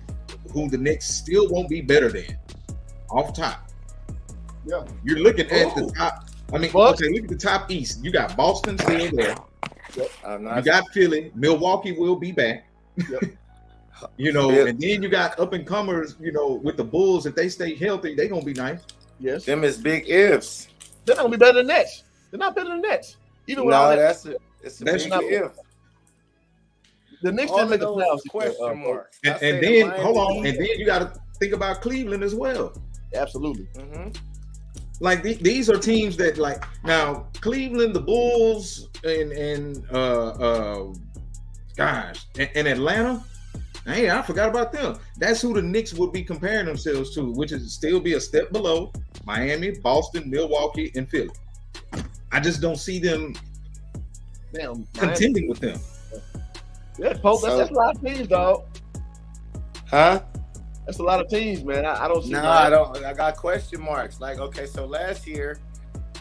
the Knicks still won't be better than off top. Yeah, you're looking at the top. I mean, look at the top East. You got Boston still there. Yep. You got Philly. Milwaukee will be back. Yep. And then you got up and comers, with the Bulls. If they stay healthy, they're gonna be nice. Yes. Them is big ifs. They're gonna be better than Nets. They're not better than Nets. Even with all that. It's a big if. The Knicks didn't make the playoffs. Question marks. And then hold on, and then you got to think about Cleveland as well. Absolutely. Mm-hmm. These are teams that now Cleveland, the Bulls, and Atlanta. Hey, I forgot about them. That's who the Knicks would be comparing themselves to, which is still be a step below Miami, Boston, Milwaukee, and Philly. I just don't see them Damn, contending with them. Yeah, Pope, that's a lot of teams, dog. Huh? That's a lot of teams, man. I don't see. No, I don't. I got question marks. Like, okay, so last year,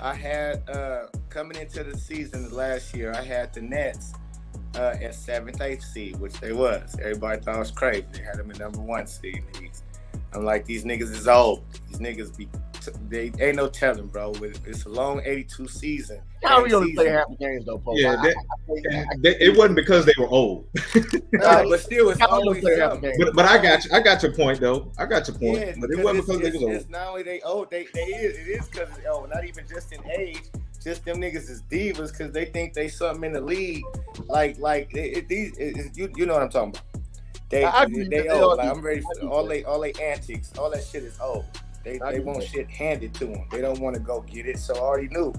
I had coming into the season last year, I had the Nets at 7th, 8th seed, which they was. Everybody thought it was crazy. They had them at number 1 seed in the East. I'm like, these niggas is old. These niggas they ain't no telling, bro. It's a long 82 season. Kyrie only play half the games though, Pope. Yeah, it wasn't because they were old. No, but still, it's always something. But I got your point though. I got your point. Yeah, but it wasn't because they was old. It's not only they old. It is because it's old. Not even just in age. Just them niggas is divas because they think they something in the league. You know what I'm talking about. They old. Like, I'm ready for all they antics. All that shit is old. They want shit handed to them. They don't want to go get it. So I already knew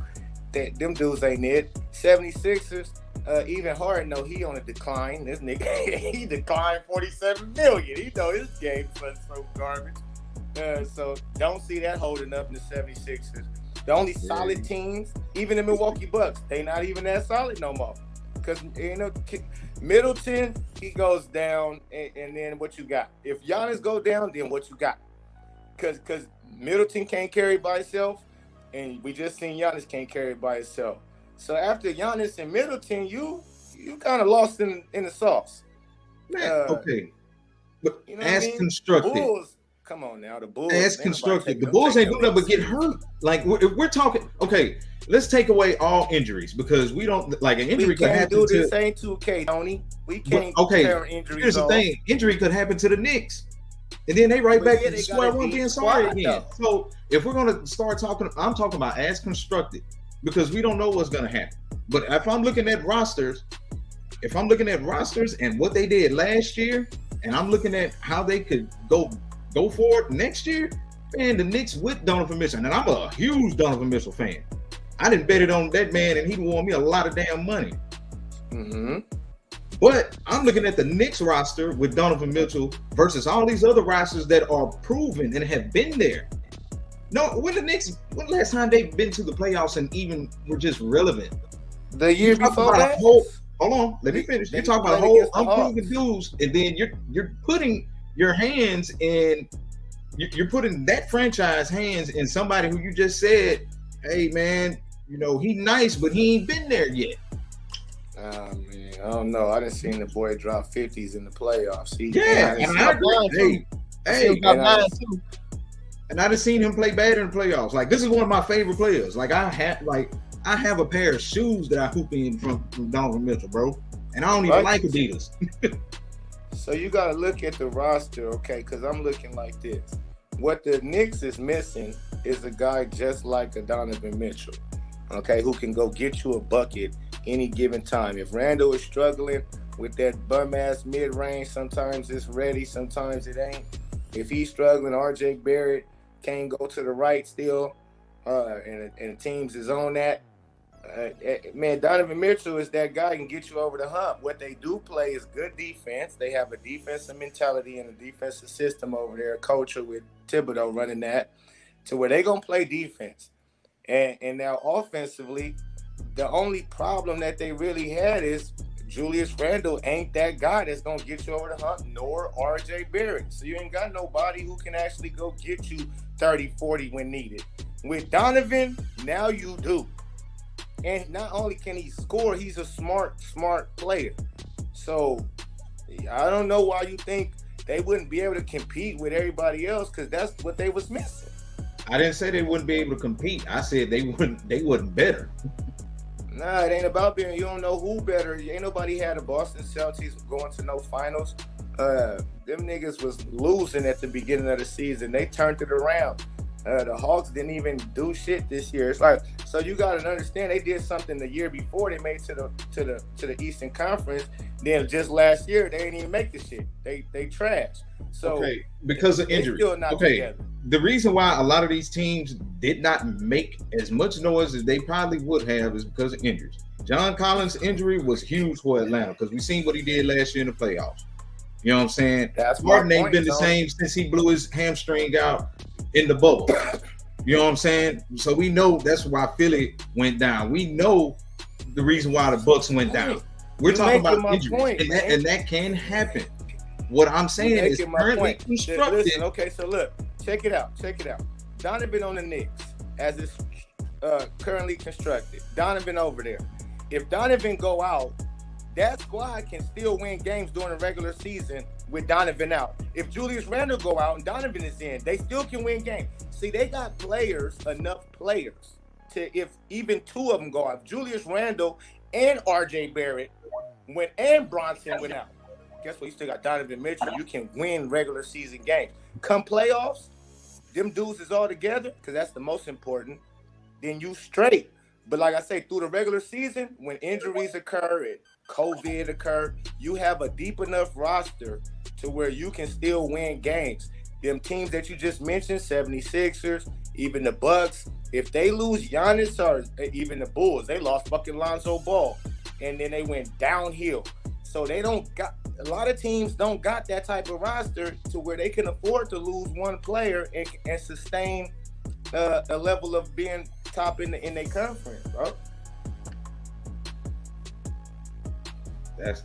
that them dudes ain't it. 76ers, even Harden know he on a decline. This nigga, he declined $47 million. He know his game's so garbage. So don't see that holding up in the 76ers. The only solid teams, even the Milwaukee Bucks, they not even that solid no more. Because, Middleton, he goes down, and then what you got? If Giannis go down, then what you got? Because Middleton can't carry by himself, and we just seen Giannis can't carry by himself. So after Giannis and Middleton, you kind of lost in the sauce. Man, okay. But you know as constructed. Bulls, come on now, the Bulls. As constructed. The Bulls ain't doing nothing but get hurt. Like, if we're talking, okay, let's take away all injuries because we don't, like, an injury could happen to. We can't do this, ain't 2K, Tony. We can't compare injuries. Here's the thing. Injury could happen to the Knicks. And then they back to square one being sorry again. So if we're going to start talking, I'm talking about as constructed because we don't know what's going to happen. But if I'm looking at rosters and what they did last year, and I'm looking at how they could go forward next year, man, the Knicks with Donovan Mitchell, and I'm a huge Donovan Mitchell fan. I didn't bet it on that man, and he won me a lot of damn money. Mm-hmm. But I'm looking at the Knicks roster with Donovan Mitchell versus all these other rosters that are proven and have been there. No, when last time they've been to the playoffs and even were just relevant? The year before that? Hold on, let me finish. You're talking about a whole unproven dudes, and then you're putting your hands in, you're putting that franchise hands in somebody who you just said, hey man, he nice, but he ain't been there yet. Man, I don't know. I done seen the boy drop 50s in the playoffs. And I done seen him play bad in the playoffs. Like, this is one of my favorite players. Like, I have a pair of shoes that I hoop in from Donovan Mitchell, bro. And I don't even like Adidas. So you got to look at the roster, okay? Because I'm looking like this. What the Knicks is missing is a guy just like a Donovan Mitchell, okay, who can go get you a bucket any given time. If Randall is struggling with that bum-ass mid-range, sometimes it's ready, sometimes it ain't. If he's struggling, RJ Barrett can't go to the right still, and teams is on that. Man, Donovan Mitchell is that guy who can get you over the hump. What they do play is good defense. They have a defensive mentality and a defensive system over there, a culture with Thibodeau running that, to where they going to play defense. And now offensively, the only problem that they really had is Julius Randle ain't that guy that's going to get you over the hump, nor RJ Barrett. So you ain't got nobody who can actually go get you 30, 40 when needed. With Donovan, now you do. And not only can he score, he's a smart player. So I don't know why you think they wouldn't be able to compete with everybody else, because that's what they was missing. I didn't say they wouldn't be able to compete. I said they wasn't better. Nah, it ain't about being. You don't know who better. Ain't nobody had a Boston Celtics going to no finals. Them niggas was losing at the beginning of the season. They turned it around. The Hawks didn't even do shit this year. It's like, so you gotta understand, they did something the year before. They made to the Eastern Conference. Then just last year they didn't even make the shit. They trashed. So okay, because of injury. Still not together. The reason why a lot of these teams did not make as much noise as they probably would have is because of injuries. John Collins' injury was huge for Atlanta because we seen what he did last year in the playoffs. You know what I'm saying? That's Martin ain't been the same since he blew his hamstring out in the bubble. You know what I'm saying? So we know that's why Philly went down. We know the reason why the Bucks went down. We're You talking making about my injuries, point, and man. that can happen. What I'm saying is Making my currently point. constructed. Listen, okay, so look, check it out. Donovan on the Knicks as it's currently constructed. Donovan over there. If Donovan go out, that squad can still win games during the regular season with Donovan out. If Julius Randle go out and Donovan is in, they still can win games. See, they got enough players to, if even two of them go out, Julius Randle and R.J. Barrett and Bronson went out. Guess what? You still got Donovan Mitchell. You can win regular season games. Come playoffs, them dudes is all together, because that's the most important. Then you straight. But like I say, through the regular season, when injuries occur and COVID occur, you have a deep enough roster to where you can still win games. Them teams that you just mentioned, 76ers, even the Bucks, if they lose Giannis or even the Bulls, they lost fucking Lonzo Ball. And then they went downhill. So they don't got, a lot of teams don't got that type of roster to where they can afford to lose one player and sustain a level of being top in their conference, bro.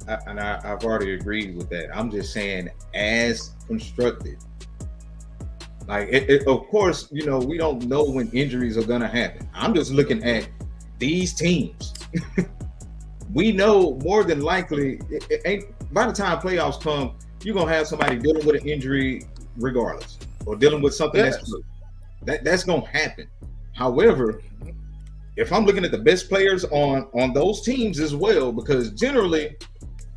I've already agreed with that. I'm just saying, as constructed, like of course, you know, we don't know when injuries are gonna happen. I'm just looking at these teams. We know more than likely, it ain't, by the time playoffs come, you're gonna have somebody dealing with an injury regardless, or dealing with something that's gonna happen. However, if I'm looking at the best players on those teams as well, because generally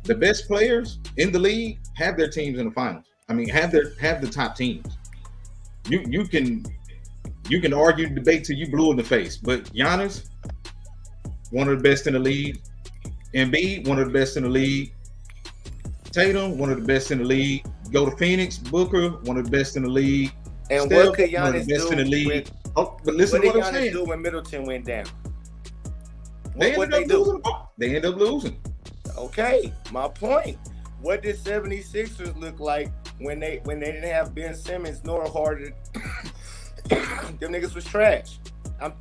the best players in the league have their teams in the finals. I mean, have the top teams. You can argue, debate till you blue in the face, but Giannis, one of the best in the league. Embiid, one of the best in the league. Tatum, one of the best in the league. Go to Phoenix, Booker, one of the best in the league. And Steph, what could one of Giannis the best do in the league. But listen what to did what I'm Giannis saying. do when Middleton went down? They ended up losing. Okay, my point. What did 76ers look like when they didn't have Ben Simmons nor Harden? Them niggas was trash.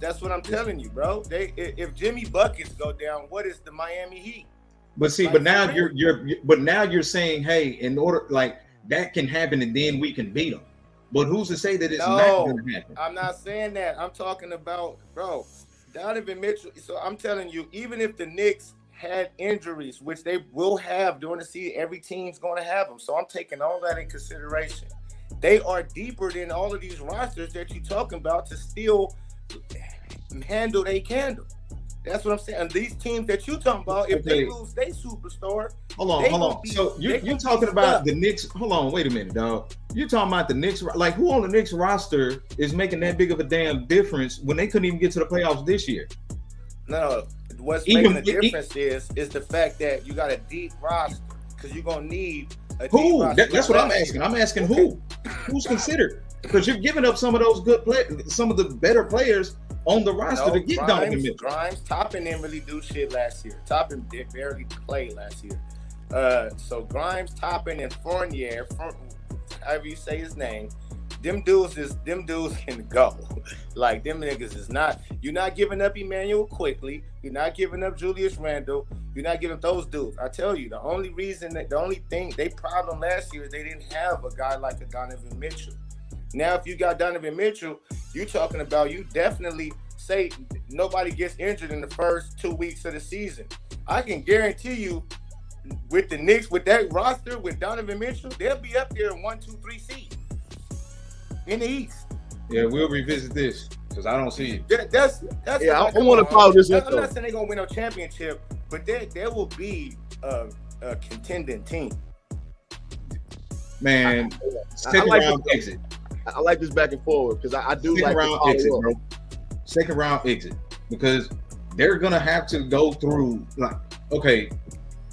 That's what I'm telling you, bro. If Jimmy Buckets go down, what is the Miami Heat? But see, but now you're saying, hey, in order, like, that can happen and then we can beat them. But who's to say that it's not going to happen? I'm not saying that. I'm talking about, bro, Donovan Mitchell. So I'm telling you, even if the Knicks had injuries, which they will have during the season, every team's going to have them. So I'm taking all that in consideration. They are deeper than all of these rosters that you're talking about to still handle they candle. That's what I'm saying. And these teams that you talking about, if they lose their superstar, hold on. So you're talking about the Knicks. Hold on, wait a minute, dog. You're talking about the Knicks. Like, who on the Knicks roster is making that big of a damn difference when they couldn't even get to the playoffs this year? No. What's making the difference is the fact that you got a deep roster, because you're gonna need a deep roster. That's what I'm asking. I'm asking who's considered, because you're giving up some of those good players, some of the better players on the roster to get Donovan Mitchell. Grimes, Toppin didn't really do shit last year. Toppin did barely play last year. So Grimes, Toppin, and Fournier, however you say his name, them dudes can go. Like, them niggas is not. You're not giving up Emmanuel quickly. You're not giving up Julius Randle. You're not giving up those dudes. I tell you, the only thing they problem last year is they didn't have a guy like a Donovan Mitchell. Now, if you got Donovan Mitchell, you talking about, you definitely say nobody gets injured in the first 2 weeks of the season. I can guarantee you, with the Knicks, with that roster, with Donovan Mitchell, they'll be up there in 1, 2, 3 seed in the East. Yeah, we'll revisit this because I don't see it. That's yeah. I want to follow this. I'm not saying they're gonna win a championship, but there will be a contending team. Man, second round exit. I like this back and forward because I do second like round exit, bro. Second round exit, because they're gonna have to go through, like, okay,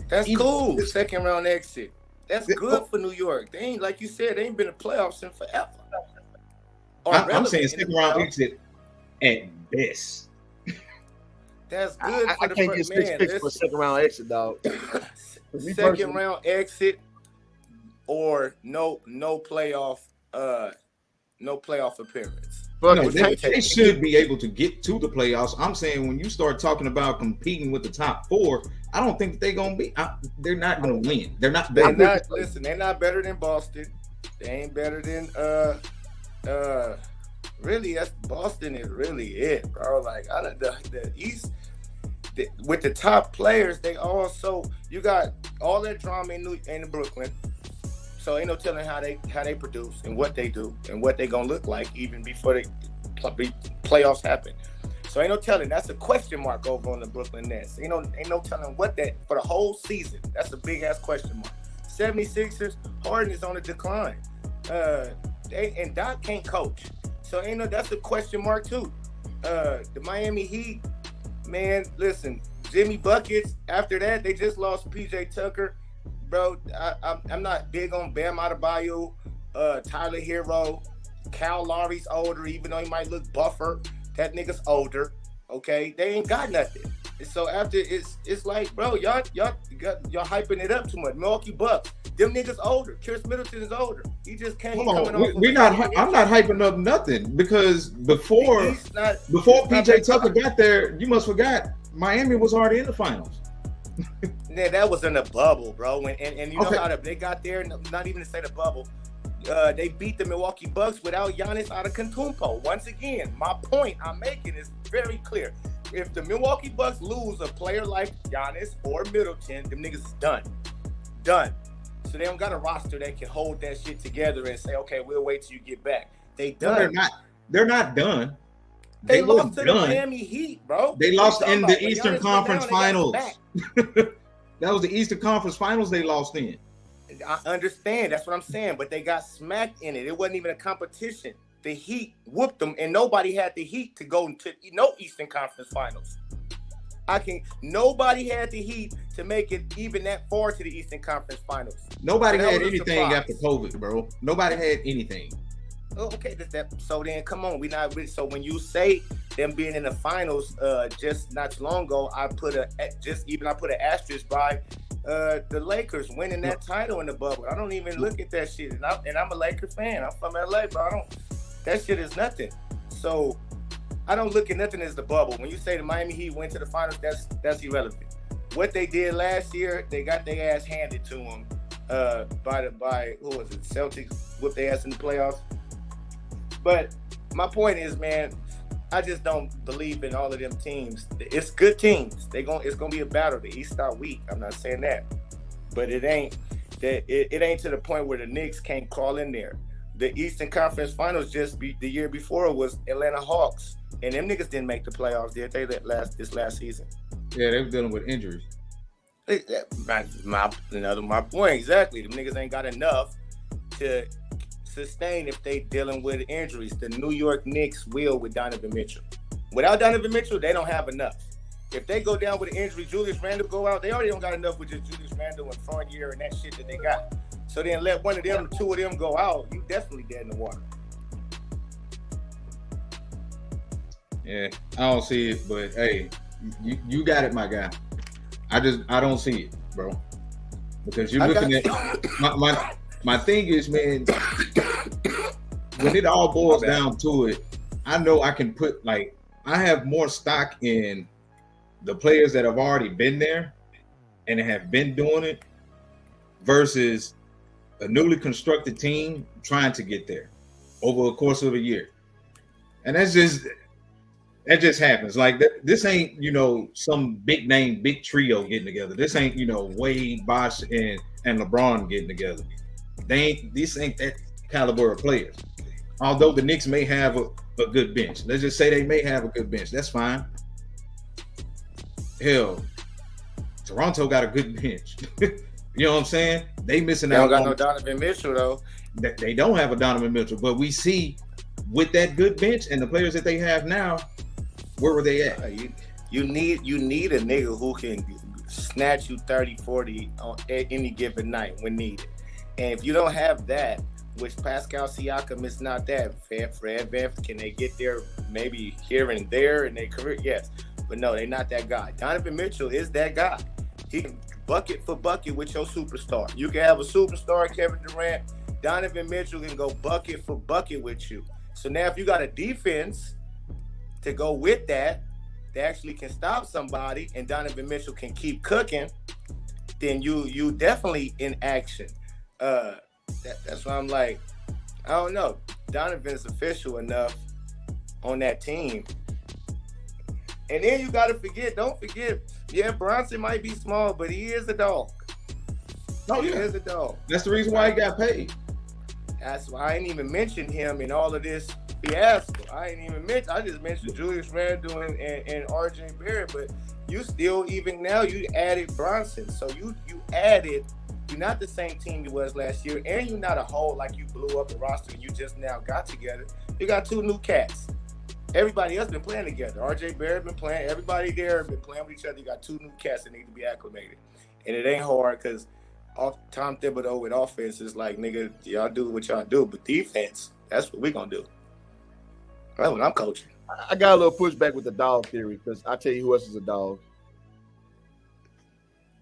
that's cool. Second round exit. That's good for New York. They ain't, like you said, they ain't been in playoffs in forever. I'm saying second round exit at best. That's good. I can't get 6 picks for a second round exit, dog. Second round exit or no playoff appearance. Fuck No, it. they should be able to get to the playoffs. I'm saying when you start talking about competing with the top four, I don't think they're gonna be. They're not gonna win. They're not. They're not. Listen, they're not better than Boston. They ain't better than really. That's Boston is really it, bro. Like the East. With the top players, they also you got all that drama in Brooklyn, so ain't no telling how they produce and what they do and what they gonna look like even before the playoffs happen. So ain't no telling. That's a question mark over on the Brooklyn Nets. Ain't no telling what that for the whole season. That's a big ass question mark. 76ers, Harden is on a decline. And Doc can't coach, so that's a question mark too. The Miami Heat. Man, listen, Jimmy Buckets, after that, they just lost PJ Tucker. Bro, I'm not big on Bam Adebayo, Tyler Hero. Kyle Lowry's older, even though he might look buffer. That nigga's older, okay? They ain't got nothing. So after, it's like, bro, y'all hyping it up too much. Milwaukee Bucks, them niggas older. Chris Middleton is older. He just can't. Hold on, I'm not hyping up nothing because before PJ Tucker got there, you must forgot Miami was already in the finals. Yeah, that was in the bubble, bro. And you know how they got there? Not even to say the bubble. They beat the Milwaukee Bucks without Giannis Antetokounmpo. Once again, my point I'm making is very clear. If the Milwaukee Bucks lose a player like Giannis or Middleton, them niggas is done. So they don't got a roster that can hold that shit together and say, okay, we'll wait till you get back. They done. No, they're not done. They lost to the Miami Heat, bro. They lost in the Eastern Conference Finals. That was the Eastern Conference Finals they lost in. I understand. That's what I'm saying. But they got smacked in it. It wasn't even a competition. The Heat whooped them, and nobody had the Heat to go to no Eastern Conference Finals. Nobody had the Heat to make it even that far to the Eastern Conference Finals. Nobody had anything after COVID, bro. Nobody had anything. Oh, okay, so then come on, so when you say them being in the finals just not too long ago, I put an asterisk by the Lakers winning that title in the bubble. I don't even look at that shit, and I'm a Laker fan. I'm from LA, bro. That shit is nothing. So I don't look at nothing as the bubble. When you say the Miami Heat went to the finals, that's irrelevant. What they did last year, they got their ass handed to them by who was it? Celtics whooped their ass in the playoffs. But my point is, man, I just don't believe in all of them teams. It's good teams. It's gonna be a battle. The East are weak. I'm not saying that, but it ain't to the point where the Knicks can't crawl in there. The Eastern Conference Finals the year before was Atlanta Hawks, and them niggas didn't make the playoffs, did they? This last season. Yeah, they were dealing with injuries. My point exactly. Them niggas ain't got enough to sustain if they dealing with injuries. The New York Knicks will with Donovan Mitchell. Without Donovan Mitchell, they don't have enough. If they go down with an injury, Julius Randle go out, they already don't got enough with just Julius Randle and Fournier and that shit that they got. So then let one of them, two of them go out, you definitely dead in the water. Yeah, I don't see it, but hey, you got it, my guy. I don't see it, bro. Because you're looking at my thing is, man, when it all boils down to it, I know I can I have more stock in the players that have already been there and have been doing it versus a newly constructed team trying to get there over a course of a year. And that just happens. Like this ain't, some big name, big trio getting together. This ain't, Wade, Bosh, and LeBron getting together. This ain't that caliber of players. Although the Knicks may have a good bench. Let's just say they may have a good bench. That's fine. Hell, Toronto got a good bench. You know what I'm saying? They missing out. They don't got no Donovan Mitchell, though. They don't have a Donovan Mitchell. But we see with that good bench and the players that they have now, where were they at? You need a nigga who can snatch you 30, 40 on any given night when needed. And if you don't have that, which Pascal Siakam is not that, Fred VanVleet, can they get there maybe here and there in their career? Yes. But no, they're not that guy. Donovan Mitchell is that guy. He can bucket for bucket with your superstar. You can have a superstar, Kevin Durant. Donovan Mitchell can go bucket for bucket with you. So now if you got a defense to go with that actually can stop somebody, and Donovan Mitchell can keep cooking, then you definitely in action. That's why I'm like, I don't know. Donovan's official enough on that team. And then you got to don't forget, yeah, Bronson might be small, but he is a dog. Oh, He yeah. is a dog. That's the reason why he got paid. That's why I ain't even mentioned him in all of this fiasco. I just mentioned Julius Randle and RJ Barrett, but you still, even now, you added Bronson. So you added, you're not the same team you was last year, and you're not a whole, like you blew up the roster and you just now got together. You got 2 new cats. Everybody else been playing together. RJ Barrett been playing. Everybody there been playing with each other. You got 2 new cats that need to be acclimated. And it ain't hard because Tom Thibodeau with offense is like, nigga, y'all do what y'all do. But defense, that's what we going to do. That's what I'm coaching. I got a little pushback with the dog theory because I tell you who else is a dog.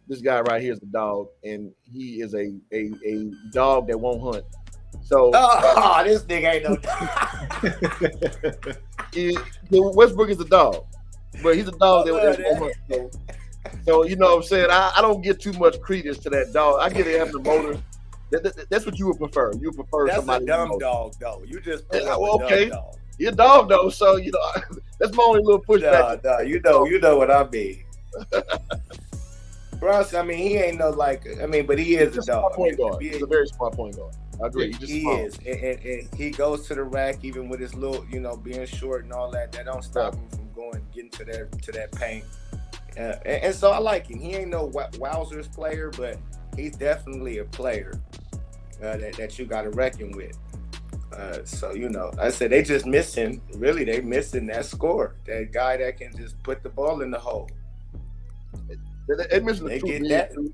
This guy right here is a dog, and he is a dog that won't hunt. So this nigga ain't no dog. Westbrook is a dog, but he's a dog that won't hunt. So you know what I'm saying? I don't give too much credence to that dog. I get it having the motor. That's what you would prefer. You would prefer that's somebody. That's a dumb dog, though. You just okay. Dumb dog. You're a dog though, so you know that's my only little pushback. No, you know what I mean. Bronson, I mean, he ain't no but he is a dog. Point guard. He's a very smart point guard. I agree. He is, and he goes to the rack even with his little, being short and all that. That don't stop him from getting to that paint. And so I like him. He ain't no wowzers player, but he's definitely a player that you got to reckon with. So I said they just missing. Really, they missing that scorer, that guy that can just put the ball in the hole. They're missing the true big.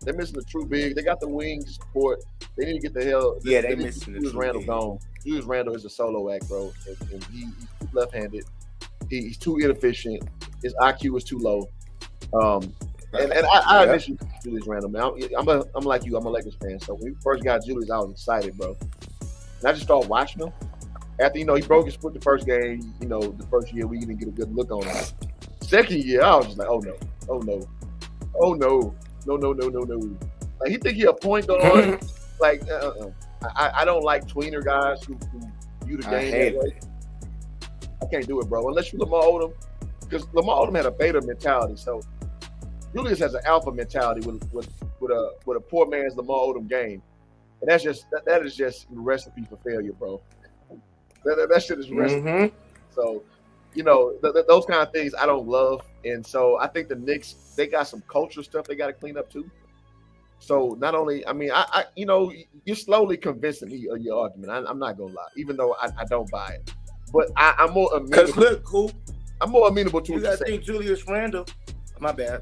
They're missing the true big. They got the wing support. They need to get the hell. Yeah, they missing the Julius true Randle big. gone. Julius Randle is a solo act, bro, and he's left-handed. He's too inefficient. His IQ is too low. And I initially Julius Randle, man. I'm like you. I'm a Lakers fan. So when we first got Julius, I was excited, bro. And I just started watching him. After he broke his foot the first game, the first year we didn't get a good look on him. Second year, I was just like, oh no. Like he think he a point guard. Like I don't like tweener guys who view the game that way. I can't do it, bro. Unless you Lamar Odom, because Lamar Odom had a beta mentality. So Julius has an alpha mentality with a poor man's Lamar Odom game, and that is just a recipe for failure, bro. That shit is a recipe. Mm-hmm. So. Those kind of things I don't love. And so I think the Knicks, they got some culture stuff they got to clean up too. So not only, you're slowly convincing me of your argument. I'm not going to lie, even though I don't buy it. But I'm more amenable. Because look, cool. I'm more amenable to you what got you're to saying. think Julius Randle. My bad.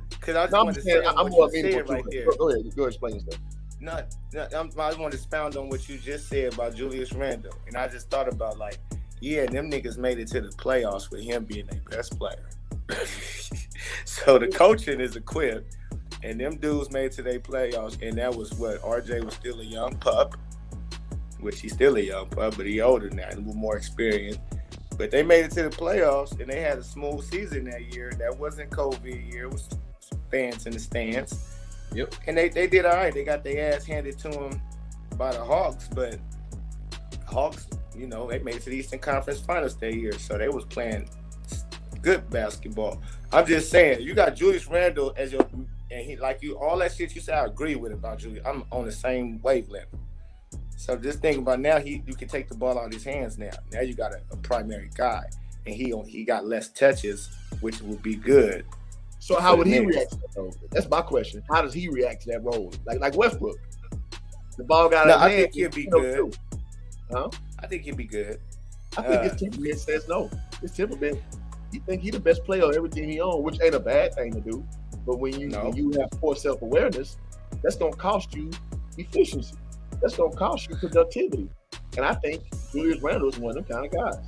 Because I just I'm want to say I'm what more you said amenable right to there. it. Go ahead, explain yourself. I want to expound on what you just said about Julius Randle. And I just thought about them niggas made it to the playoffs with him being their best player. So the coaching is equipped, and them dudes made it to their playoffs, and that was what? RJ was still a young pup, which he's still a young pup, but he older now and with more experience. But they made it to the playoffs, and they had a smooth season that year. That wasn't COVID year. It was fans in the stands. Yep. And they did all right. They got their ass handed to them by the Hawks, but Hawks, they made it to the Eastern Conference Finals that year, so they was playing good basketball. I'm just saying, you got Julius Randle as your, and he all that shit you said. I agree with about Julius. I'm on the same wavelength. So just think about now, you can take the ball out of his hands now. Now you got a primary guy, and he got less touches, which would be good. So how would he react to that role? That's my question. How does he react to that role? Like Westbrook, the ball got out of his hands. I think he'll be good. Too. Huh? I think he'll be good. I think his temperament says no. His temperament, he think he the best player on everything he owns, which ain't a bad thing to do. But when you have poor self-awareness, that's gonna cost you efficiency. That's gonna cost you productivity. And I think Julius Randle is one of them kind of guys.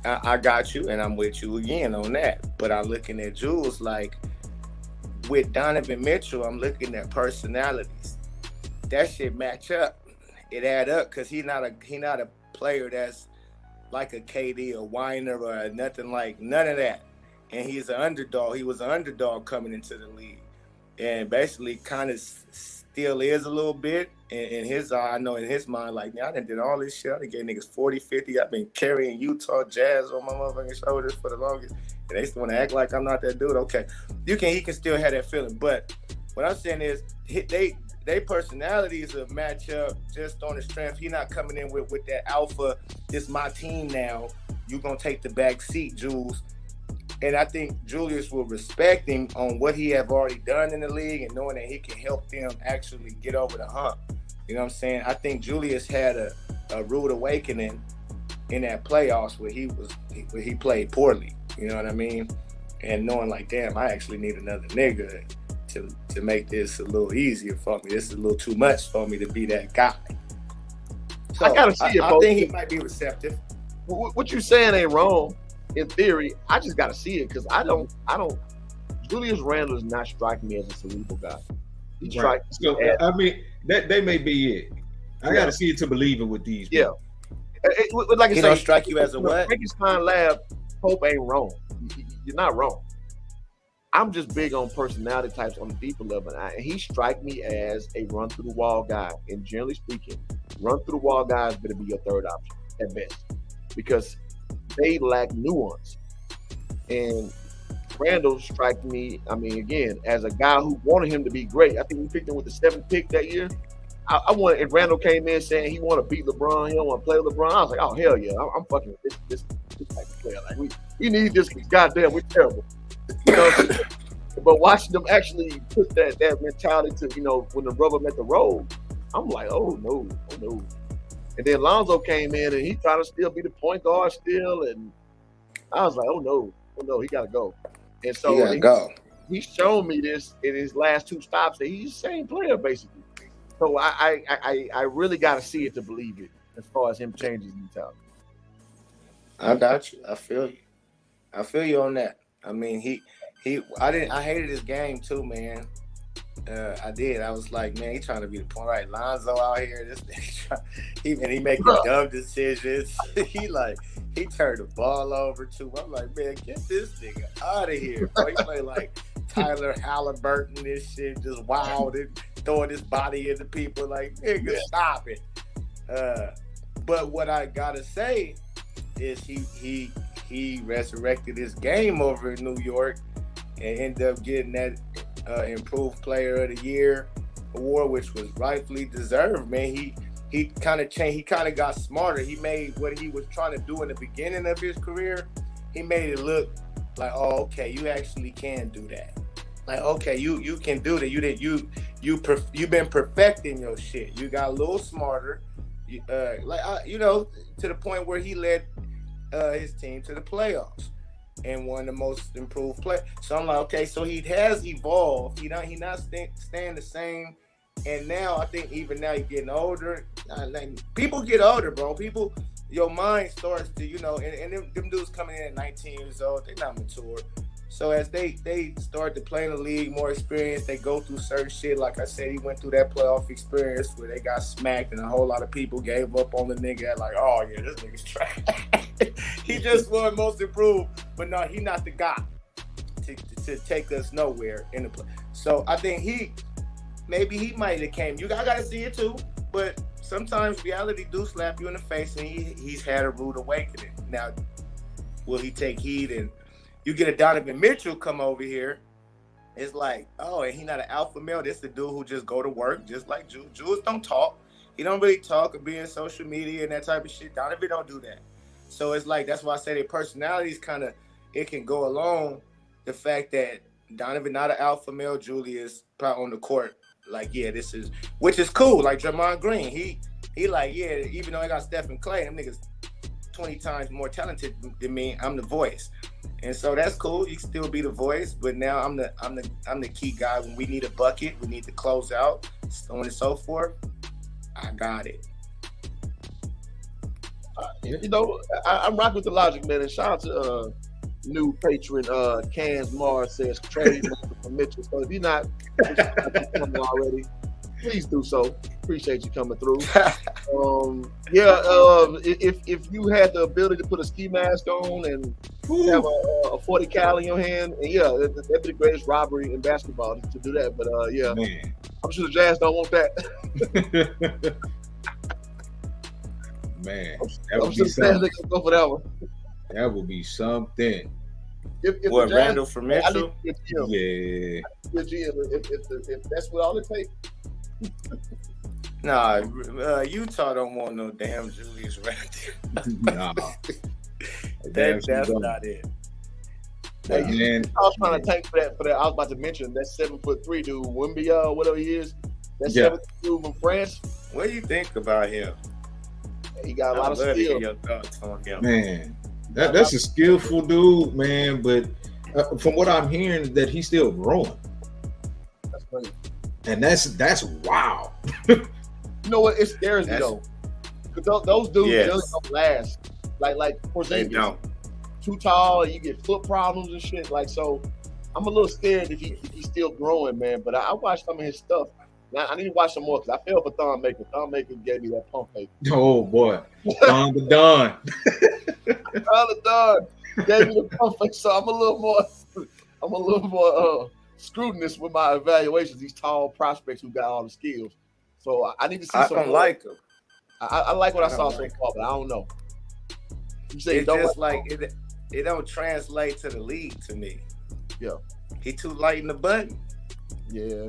I got you, and I'm with you again on that. But I'm looking at Jules with Donovan Mitchell. I'm looking at personalities. That shit match up. it add up because he not a player that's like a KD or Weiner or nothing like none of that. And he's an underdog. He was an underdog coming into the league, and basically kind of still is a little bit in his eye. I know in his mind, like, man, I done did all this shit. I done gave niggas 40, 50. I've been carrying Utah Jazz on my motherfucking shoulders for the longest, and they still want to act like I'm not that dude. Okay, he can still have that feeling, but what I'm saying is they personalities will match up just on the strength. He not coming in with that alpha. This my team now. You gonna take the back seat, Jules. And I think Julius will respect him on what he have already done in the league and knowing that he can help them actually get over the hump. You know what I'm saying? I think Julius had a rude awakening in that playoffs where he played poorly. You know what I mean? And knowing like, damn, I actually need another nigga to make this a little easier for me. This is a little too much for me to be that guy. So I gotta see it. I think he might be receptive. What you saying ain't wrong. In theory, I just got to see it because I don't. Julius Randle does not strike me as a cerebral guy. He strikes. So, I mean, that they may be it. I got to see it to believe it with these. Yeah. Like he don't strike you as a what? Frankenstein Lab, Pope ain't wrong. You're not wrong. I'm just big on personality types on the deeper level. And he strike me as a run through the wall guy. And generally speaking, run through the wall guys better be your third option at best because they lack nuance. And Randall strike me, I mean, again, as a guy who wanted him to be great. I think we picked him with the 7th pick that year. I wanted, if Randall came in saying he want to beat LeBron, he don't want to play LeBron, I was like, oh, hell yeah, I'm fucking with this type of player. Like, we need this, goddamn, we're terrible. You know, but watching them actually put that mentality to, you know, when the rubber met the road, I'm like, oh no. And then Lonzo came in and he tried to still be the point guard still, and I was like, oh no, he gotta go. And so he's shown me this in his last 2 stops that he's the same player basically. So I really gotta see it to believe it as far as him changing his mentality. I got you. I feel you on that. I mean, I hated his game too, man. I did. I was like, man, he trying to be the point. Right, Lonzo out here, this nigga, he making dumb decisions. he turned the ball over too. I'm like, man, get this nigga out of here. Bro, he play like Tyler Halliburton, this shit, just wild and throwing his body into people. Like, nigga, stop it. But what I gotta say is he resurrected his game over in New York and ended up getting that improved player of the year award, which was rightfully deserved. Man, he kind of changed. He kind of got smarter. He made what he was trying to do in the beginning of his career, he made it look like, oh, okay, you actually can do that. Like, okay, you can do that. You've been perfecting your shit. You got a little smarter, you know, to the point where he led his team to the playoffs and one of the most improved players. So I'm like, okay, so he has evolved. He not staying the same. And now I think even now you're getting older. Like, people get older, bro. Your mind starts to, you know, and them dudes coming in at 19 years old, they're not mature. So as they start to play in the league, more experience, they go through certain shit. Like I said, he went through that playoff experience where they got smacked and a whole lot of people gave up on the nigga. Like, oh yeah, this nigga's trash. He just won most improved, but no, he not the guy to take us nowhere in the play. So I think maybe he might have came. I gotta see it too, but sometimes reality do slap you in the face, and he's had a rude awakening. Now, will he take heed? And you get a Donovan Mitchell come over here, it's like, oh, and he not an alpha male. This the dude who just go to work, just like Jules. Jules don't talk. He don't really talk or be in social media and that type of shit. Donovan don't do that. So it's like, that's why I say their personalities it can go along the fact that Donovan not an alpha male, Julius probably on the court. Like, yeah, which is cool. Like Draymond Green, he like, yeah, even though I got Stephen Clay, them niggas 20 times more talented than me. I'm the voice, and so that's cool. You can still be the voice, but now I'm the key guy when we need a bucket, we need to close out, so on and so forth. I got it. You know, I'm rocking with the logic, man. And shout out to new patron Cans Mars says trade for Mitchell. So if you're not already, please do so. Appreciate you coming through. If you had the ability to put a ski mask on and have a 40 cal in your hand, and that'd be the greatest robbery in basketball to do that. But Man. I'm sure the Jazz don't want that. Man, I'm sure the Jazz they can go for that one. That would be something. If what, the Jazz, Randall from Metro? Yeah. If that's what all it takes. Nah, Utah don't want no damn Julius Randle. Nah. That's not it. Hey, I was trying to tank for that. I was about to mention that 7'3" dude, Wimby, whatever he is. That 7'3" dude from France. What do you think about him? He got a lot of skill. Your thoughts on him. Man, that's a skillful dude, man. But from what I'm hearing, that he's still growing. That's crazy. And that's wow. You know what? It scares me though. Because those dudes just don't last. Like Porzingis, don't. Too tall, and you get foot problems and shit. Like, so I'm a little scared if he's still growing, man. But I watched some of his stuff. Now, I need to watch some more because I fell for Thon Maker. Thon Maker gave me that pump fake. Oh boy, Don the Don. Thon the Don gave me the pump fake. So I'm a little more scrutinous with my evaluations. These tall prospects who got all the skills. So I need to see. I some don't more. like him. I like what I saw so far, but I don't know. You say it's just like it don't translate to the league to me. Yeah, he too light in the button. Yeah.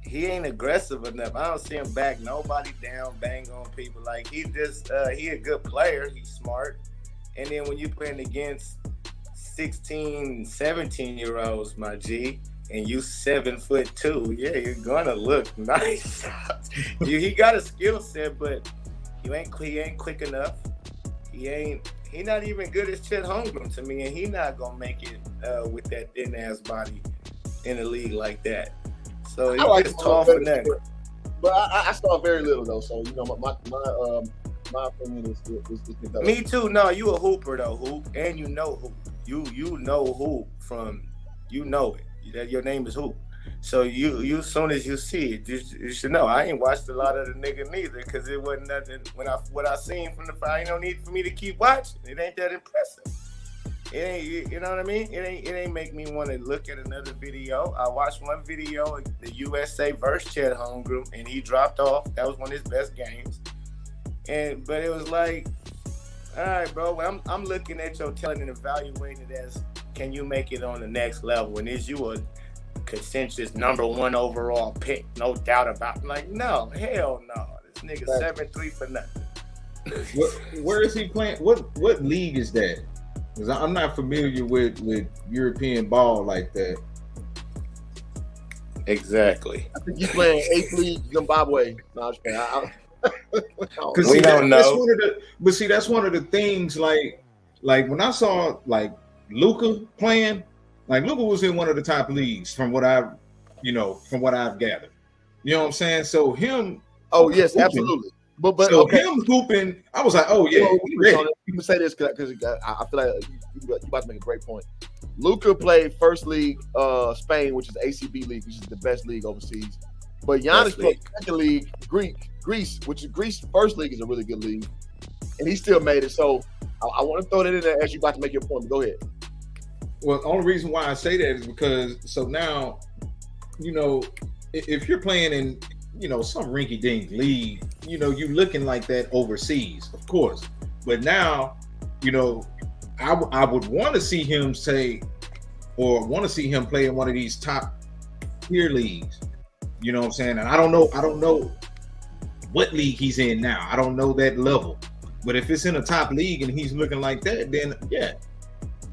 He ain't aggressive enough. I don't see him back nobody down, bang on people. Like, he just he a good player. He's smart. And then when you playing against 16, 17-year-olds, my G, and you 7'2", yeah, you're gonna look nice. He got a skill set, but he ain't quick enough. He not even good as Chet Holmgren to me, and he not gonna make it with that thin ass body in the league like that. So he's like tall for nothing. But I start very little though, so you know my opinion is me too. No, you a hooper though, Hoop, and you know Hoop. You know Hoop from it. Your name is Hoop. So you as soon as you see it, you should know. I ain't watched a lot of the nigga neither, because it wasn't nothing. What I seen from the fight, ain't no need for me to keep watching. It ain't that impressive. It ain't, you know what I mean? It ain't make me want to look at another video. I watched one video, the USA versus Chet Holmgren, and he dropped off. That was one of his best games. But it was like, all right, bro. I'm looking at your talent and evaluating it as, can you make it on the next level? And is you a consensus #1 overall pick? No doubt about it. Like, no, hell no. This nigga 7'3" for nothing. Where is he playing? What league is that? Because I'm not familiar with European ball like that. Exactly. I think he's playing 8th League Zimbabwe. No, we don't know. That's one of the things. Like when I saw like Luka playing, like Luka was in one of the top leagues from what I've gathered. You know what I'm saying? So him. Oh yes, absolutely. But so him hooping, I was like, oh yeah. You can say this because I feel like you about to make a great point. Luka played first league Spain, which is the ACB league, which is the best league overseas. But Giannis played second league Greece, which is Greece first league is a really good league, and he still made it. So I want to throw that in there as you about to make your point. Go ahead. Well, the only reason why I say that is because so now, if you're playing in some rinky-dink league, you looking like that overseas, of course. But now, I would want to see him play in one of these top tier leagues. You know what I'm saying? And I don't know what league he's in now. I don't know that level. But if it's in a top league and he's looking like that, then yeah,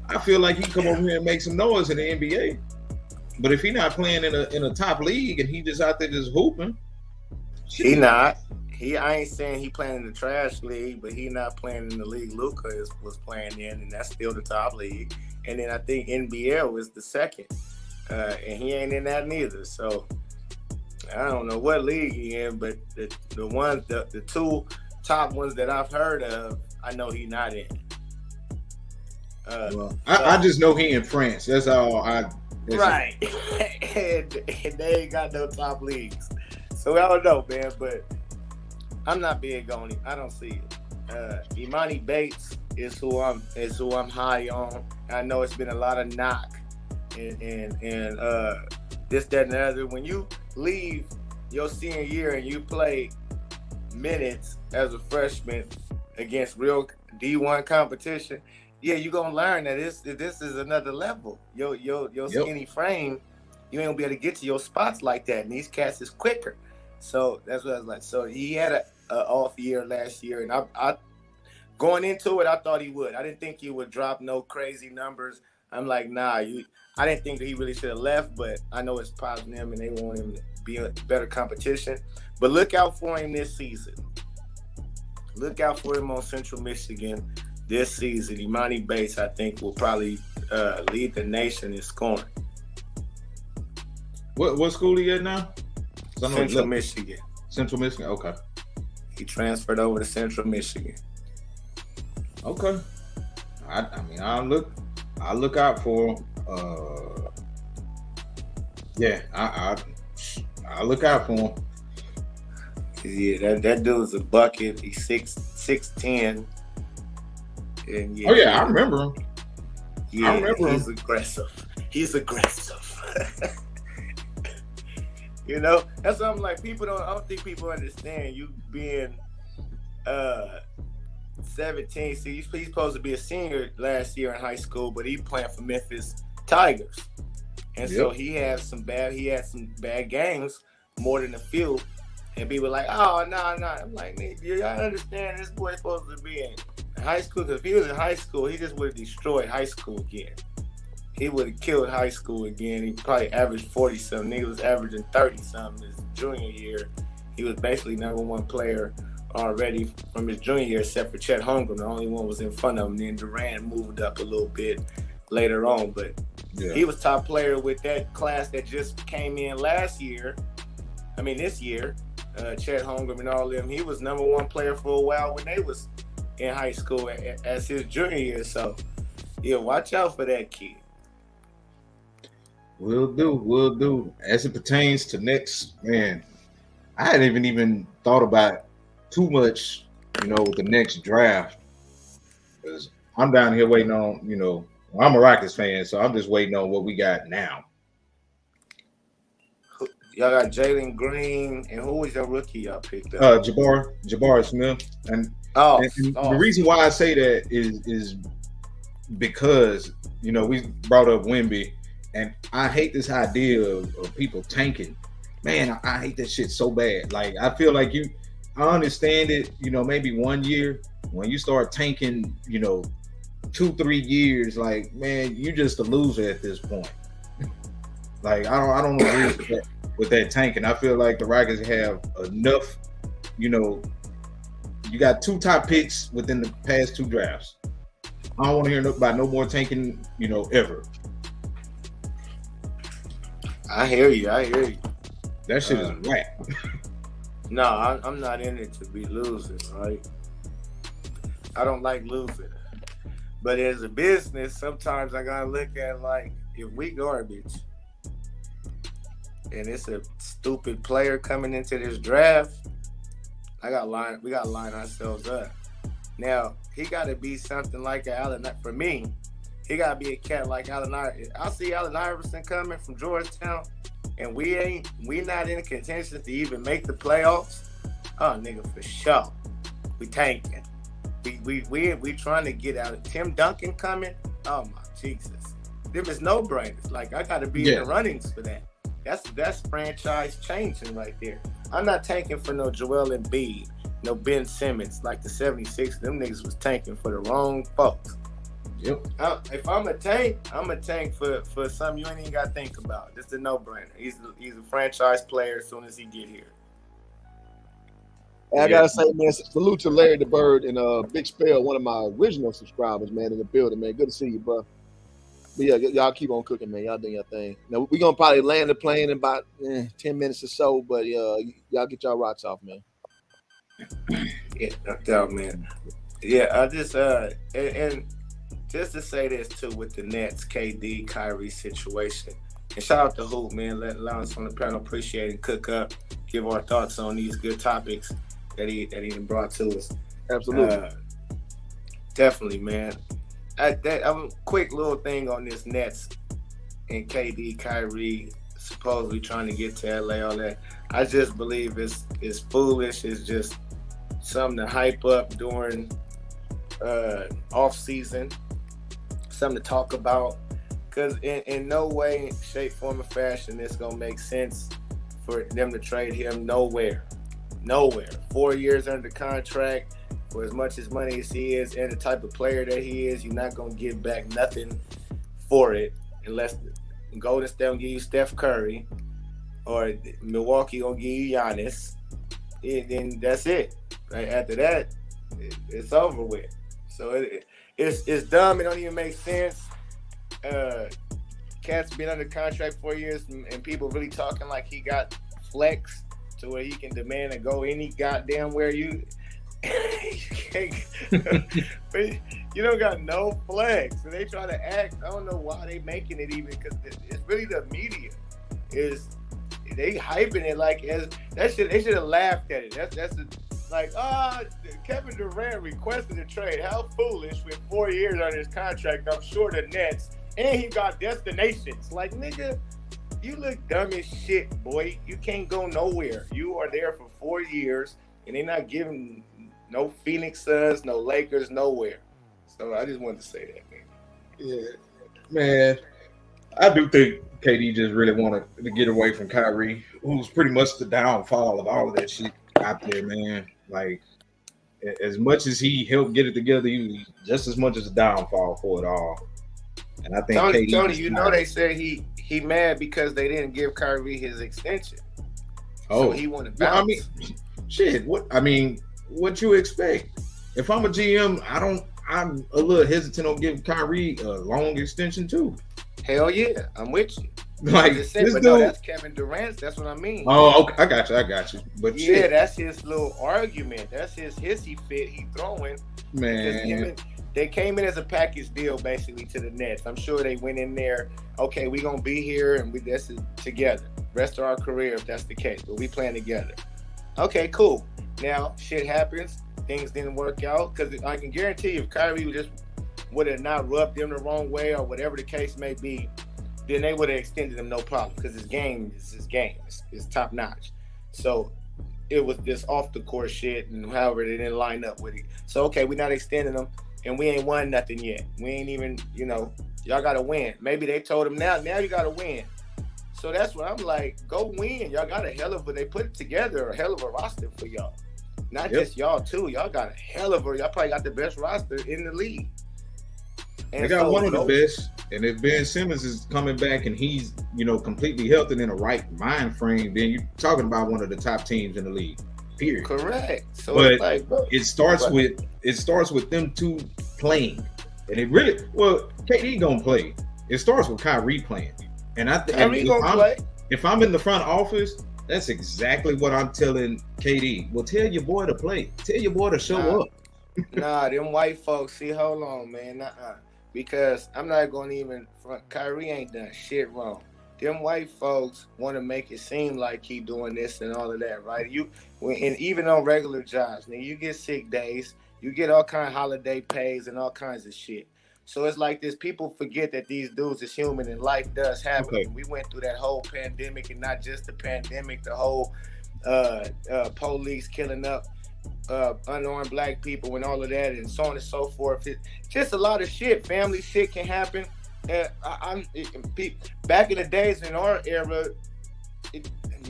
I feel like he come over here and make some noise in the NBA. But if he's not playing in a top league and he just out there just hooping, he not. I ain't saying he playing in the trash league, but he not playing in the league Luka was playing in, and that's still the top league. And then I think NBL was the second, and he ain't in that neither. So I don't know what league he in, but the two top ones that I've heard of, I know he not in. I just know he in France. That's all right. And they ain't got no top leagues. So I don't know, man, but I'm not big on him. I don't see it. Imani Bates is who I'm high on. I know it's been a lot of knock and this, that, and the other. When you leave your senior year and you play minutes as a freshman against real D1 competition, yeah, you're gonna learn that this is another level. Your skinny frame, you ain't gonna be able to get to your spots like that. And these cats is quicker. So that's what I was like. So he had a off year last year, and I going into it, I thought he would. I didn't think he would drop no crazy numbers. I'm like, nah, I didn't think that he really should have left, but I know it's positive him and they want him to be a better competition. But look out for him this season. Look out for him on Central Michigan this season. Imani Bates, I think, will probably lead the nation in scoring. What school he at now? Central Michigan. Central Michigan, okay. He transferred over to Central Michigan. Okay. I mean, I'll look out for him. Yeah, I'll look out for him. Yeah, that dude's a bucket. He's 6'10". And yeah, oh yeah, I remember him. Yeah, I remember he's him. aggressive. He's aggressive. You know, that's what I'm like. I don't think people understand you being 17. See, he's supposed to be a senior last year in high school, but he playing for Memphis Tigers. And so he had some bad games, more than a few. And people like, oh, no. I'm like, do y'all understand this boy's supposed to be in high school? Because if he was in high school, he just would have destroyed high school again. He would have killed high school again. He probably averaged 40-something. He was averaging 30-something his junior year. He was basically number one player already from his junior year, except for Chet Holmgren. The only one was in front of him. Then Durant moved up a little bit later on. But he was top player with that class that just came in this year. Chet Holmgren and all of them. He was number one player for a while when they was in high school as his junior year. So, yeah, watch out for that kid. Will do. As it pertains to Knicks, man, I hadn't even thought about too much, the next draft. Because I'm down here waiting on, I'm a Rockets fan, so I'm just waiting on what we got now. Y'all got Jalen Green, and who was your rookie y'all picked up? Jabari Smith. And the reason why I say that is because, we brought up Wemby. And I hate this idea of people tanking. Man, I hate that shit so bad. Like, I feel like I understand it, maybe 1 year. When you start tanking, 2-3 years, like, man, you just a loser at this point. Like, I don't agree with that tanking. I feel like the Rockets have enough, you got 2 top picks within the past 2 drafts. I don't want to hear about no more tanking, ever. I hear you. That shit is whack. No, I'm not in it to be losing, right? I don't like losing. But as a business, sometimes I gotta look at like, if we garbage and it's a stupid player coming into this draft, we gotta line ourselves up. Now, he gotta be something like Allen. For me, he gotta be a cat like Allen Iverson. I see Allen Iverson coming from Georgetown, and we not in contention to even make the playoffs. Oh, nigga, for sure, we tanking. We trying to get out. Tim Duncan coming. Oh my Jesus, there is no brainers. Like, I gotta be in the runnings for that. That's franchise changing right there. I'm not tanking for no Joel Embiid, no Ben Simmons like the 76ers. Them niggas was tanking for the wrong folks. Yep. If I'm a tank for something you ain't even got to think about. It's a no-brainer. He's a franchise player as soon as he get here. And I gotta say, man, salute to Larry the Bird and Big Spell, one of my original subscribers, man, in the building, man. Good to see you, bro. But yeah, y'all keep on cooking, man. Y'all doing your thing. Now we're gonna probably land the plane in about 10 minutes or so, but y'all get y'all rocks off, man. Yeah, no doubt, man. Yeah, I just and just to say this too with the Nets, KD, Kyrie situation. And shout out to Hoop, man. Let Lawrence on the panel appreciate and cook up. give our thoughts on these good topics that he brought to us. Absolutely. Definitely, man. A quick little thing on this Nets and KD, Kyrie supposedly trying to get to LA, all that. I just believe it's foolish. It's just something to hype up during off season, something to talk about. Because in no way, shape, form, or fashion, it's gonna make sense for them to trade him nowhere. 4 years under contract. For as much as money as he is and the type of player that he is, you're not going to get back nothing for it unless Golden State will give you Steph Curry or Milwaukee will give you Giannis. Then that's it. Right after that, it's over with. So it's dumb. It don't even make sense. Cat's been under contract 4 years and people really talking like he got flex to where he can demand to go any goddamn where you you don't got no flex. So they try to act. I don't know why they making it even because it's really the media they hyping it like as that shit. They should have laughed at it. That's like Kevin Durant requested a trade. How foolish with 4 years on his contract. I'm sure the Nets and he got destinations. Like nigga, you look dumb as shit, boy. You can't go nowhere. You are there for 4 years and they're not giving no Phoenix Suns, no Lakers, nowhere. So I just wanted to say that, man. Yeah, man. I do think KD just really wanted to get away from Kyrie, who's pretty much the downfall of all of that shit out there, man. Like, as much as he helped get it together, he just as much as a downfall for it all. And I think Tony, you know they said he mad because they didn't give Kyrie his extension. So he wanted to bounce. Well, I mean, shit. What you expect? If I'm a GM, I'm a little hesitant on giving Kyrie a long extension too. Hell yeah, I'm with you. Like just saying, but no, that's Kevin Durant's. That's what I mean. Oh, okay, I got you. But yeah, shit. That's his little argument. That's his hissy fit he throwing. Man, they came in as a package deal basically to the Nets. I'm sure they went in there. Okay, we gonna be here and this is together. Rest of our career if that's the case. But we playing together. Okay, cool. Now, shit happens. Things didn't work out. Because I can guarantee you, if Kyrie would have not rubbed them the wrong way or whatever the case may be, then they would have extended him no problem. Because his game is his game. It's top notch. So it was this off the court shit and however they didn't line up with it. So, okay, we're not extending them and we ain't won nothing yet. We ain't even, y'all got to win. Maybe they told him now you got to win. So that's what I'm like, go win. Y'all got they put together a hell of a roster for y'all. Not just y'all too. Y'all got y'all probably got the best roster in the league. And they got one of the best. And if Ben Simmons is coming back and he's, completely healthy and in the right mind frame, then you're talking about one of the top teams in the league. Period. Correct. So but it's like, bro, it starts with them two playing. And KD gonna play. It starts with Kyrie playing. And I think if I'm in the front office, that's exactly what I'm telling KD. Well, tell your boy to play. Tell your boy to show up. Them white folks. See, hold on, man. Because I'm not going to even front. Kyrie ain't done shit wrong. Them white folks want to make it seem like he doing this and all of that, right? And even on regular jobs, now you get sick days, you get all kind of holiday pays and all kinds of shit. So it's like this. People forget that these dudes is human and life does happen. Okay. We went through that whole pandemic and not just the pandemic, the whole police killing up unarmed black people and all of that and so on and so forth. It's just a lot of shit. Family shit can happen. Back in the days in our era,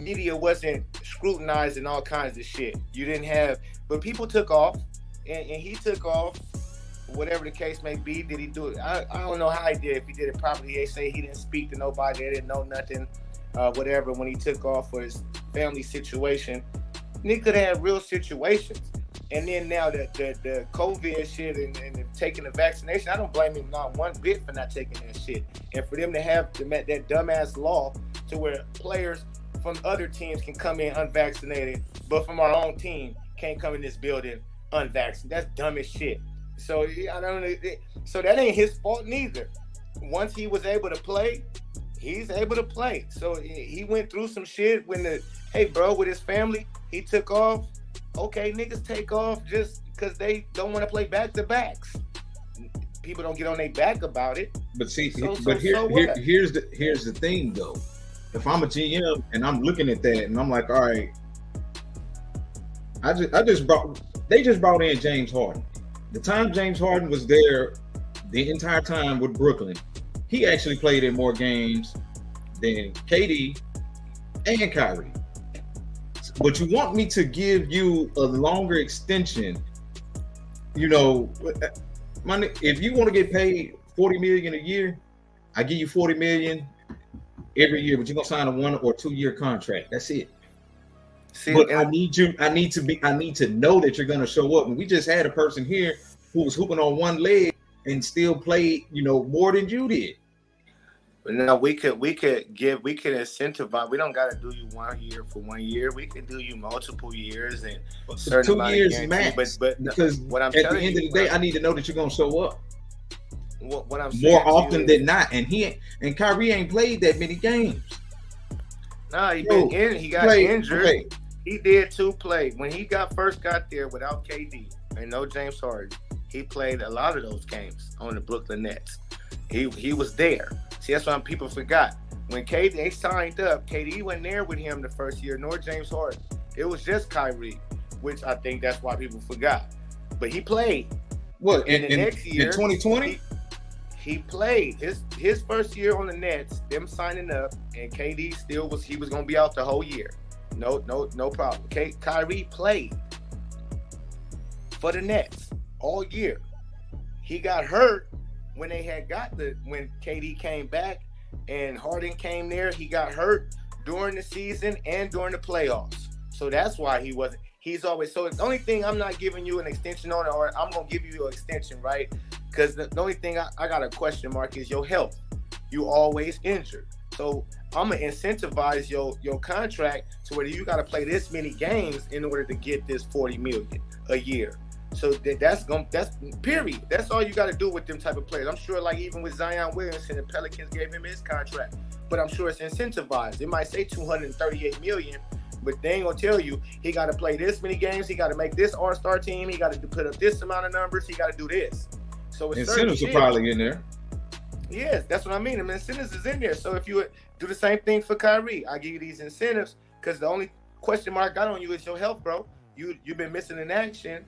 media wasn't scrutinized and all kinds of shit. You didn't have, but people took off and he took off. Whatever the case may be, did he do it? I don't know how he did. If he did it properly, they say he didn't speak to nobody. They didn't know nothing, whatever, when he took off for his family situation. And he could have had real situations. And then now the COVID shit and taking the vaccination, I don't blame him not one bit for not taking that shit. And for them to have that dumbass law to where players from other teams can come in unvaccinated, but from our own team can't come in this building unvaccinated. That's dumb as shit. So I don't know. So that ain't his fault neither. Once he was able to play, he's able to play. So he went through some shit when with his family, he took off. Okay, niggas take off just because they don't want to play back-to-backs. People don't get on their back about it. But see, here's the thing though. If I'm a GM and I'm looking at that and I'm like, all right, they just brought in James Harden. The time James Harden was there the entire time with Brooklyn, he actually played in more games than KD and Kyrie. But you want me to give you a longer extension, if you want to get paid $40 million a year, I give you $40 million every year, but you're gonna sign a 1 or 2 year contract. That's it. But I need to know that you're gonna show up. And we just had a person here who was hooping on one leg and still played, more than you did. But now we could incentivize. We don't gotta do you 1 year for 1 year. We can do you multiple years and certain 2 years max. But because what I'm at the telling end of the day, I need to know that you're gonna show up. What I'm more often than not, and Kyrie ain't played that many games. Nah, he got injured. Okay. He did 2 play when he first got there without KD and no James Harden. He played a lot of those games on the Brooklyn Nets. He was there. See, that's why people forgot. When KD signed up, KD wasn't there with him the first year, nor James Harden. It was just Kyrie, which I think that's why people forgot. But he played. What, in the next year, in 2020? He played his first year on the Nets, them signing up, and KD he was gonna be out the whole year. No problem. Kyrie played for the Nets all year. He got hurt when when KD came back and Harden came there. He got hurt during the season and during the playoffs. So that's why he wasn't. He's always, so the only thing I'm not giving you an extension on, or I'm going to give you an extension, right? Because the only thing I got a question mark is your health. You always injured. So I'm going to incentivize your contract to where you got to play this many games in order to get this $40 million a year. So that's period. That's all you got to do with them type of players. I'm sure, like even with Zion Williamson, the Pelicans gave him his contract, but I'm sure it's incentivized. It might say $238 million, but they ain't gonna tell you he got to play this many games. He got to make this All-Star team. He got to put up this amount of numbers. He got to do this. So it's incentives are probably in there. Yes, that's what I mean. The incentives is in there. So if you do the same thing for Kyrie, I give you these incentives because the only question mark I got on you is your health, bro. You've been missing in action.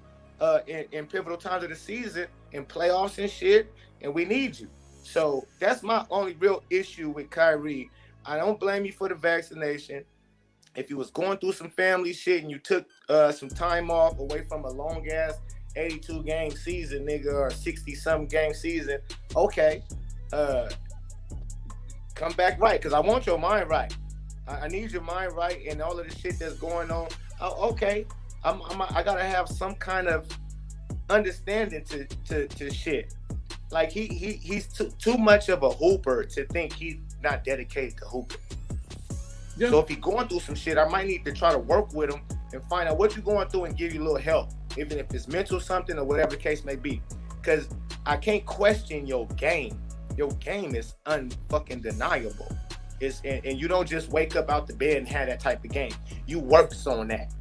In pivotal times of the season, in playoffs and shit, and we need you. So that's my only real issue with Kyrie. I don't blame you for the vaccination. If you was going through some family shit and you took some time off away from a long-ass 82-game season, nigga, or 60-something game season, okay, come back right, because I want your mind right. I need your mind right and all of the shit that's going on. Okay. I gotta have some kind of understanding to shit. Like he's too much of a hooper to think he's not dedicated to hooping. Yeah. So if he's going through some shit, I might need to try to work with him and find out what you're going through and give you a little help, even if it's mental something or whatever the case may be. Because I can't question your game. Your game is unfucking deniable. And you don't just wake up out the bed and have that type of game. You works on that.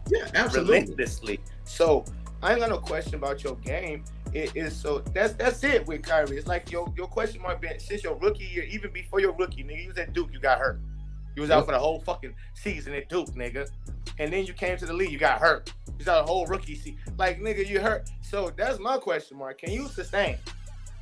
Yeah, absolutely. Relentlessly. So I ain't got no question about your game. It is so that's it with Kyrie. It's like your question mark been since your rookie year, even before your rookie, nigga. You was at Duke, you got hurt. You was out for the whole fucking season at Duke, nigga. And then you came to the league, you got hurt. You was out the whole rookie season. Like, nigga, you hurt. So that's my question mark. Can you sustain?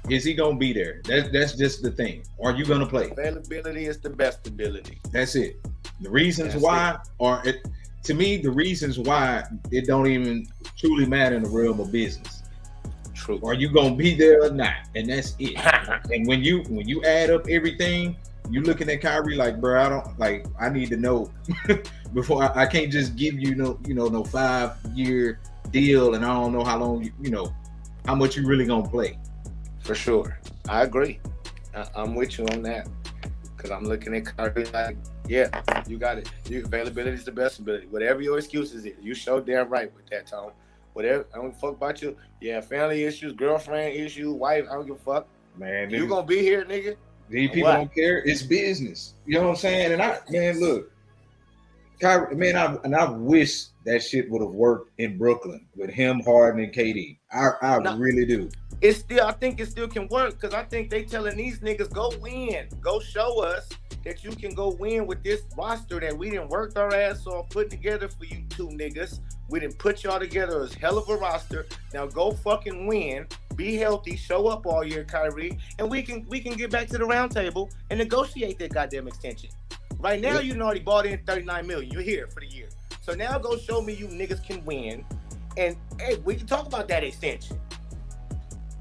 Is he gonna be there? That's just the thing. Are you gonna play? Availability is the best ability. That's it. The reasons why are it. To me, the reasons why it don't even truly matter in the realm of business. True. Are you gonna be there or not? And that's it. And when you add up everything, you looking at Kyrie like, bro, I need to know before I can't just give you no 5-year deal and I don't know how long how much you really gonna play. For sure, I agree. I'm with you on that. Because I'm looking at Kyrie like, yeah, you got it. Your availability is the best ability. Whatever your excuses is, you show damn right with that, Tom. Whatever, I don't give a fuck about you. Yeah, family issues, girlfriend issues, wife, I don't give a fuck. Man, you gonna be here, nigga. These people What? don't care. It's business. You know what I'm saying? And look, Kyrie, man, I wish that shit would have worked in Brooklyn with him, Harden, and KD. I No. really do. I think it still can work because I think they telling these niggas go win, go show us that you can go win with this roster that we didn't work our ass off putting together for you two niggas. We didn't put y'all together as hell of a roster. Now go fucking win, be healthy, show up all year, Kyrie, and we can get back to the round table and negotiate that goddamn extension. Right now, you already bought in $39 million. You're here for the year. So now go show me you niggas can win, and hey, we can talk about that extension.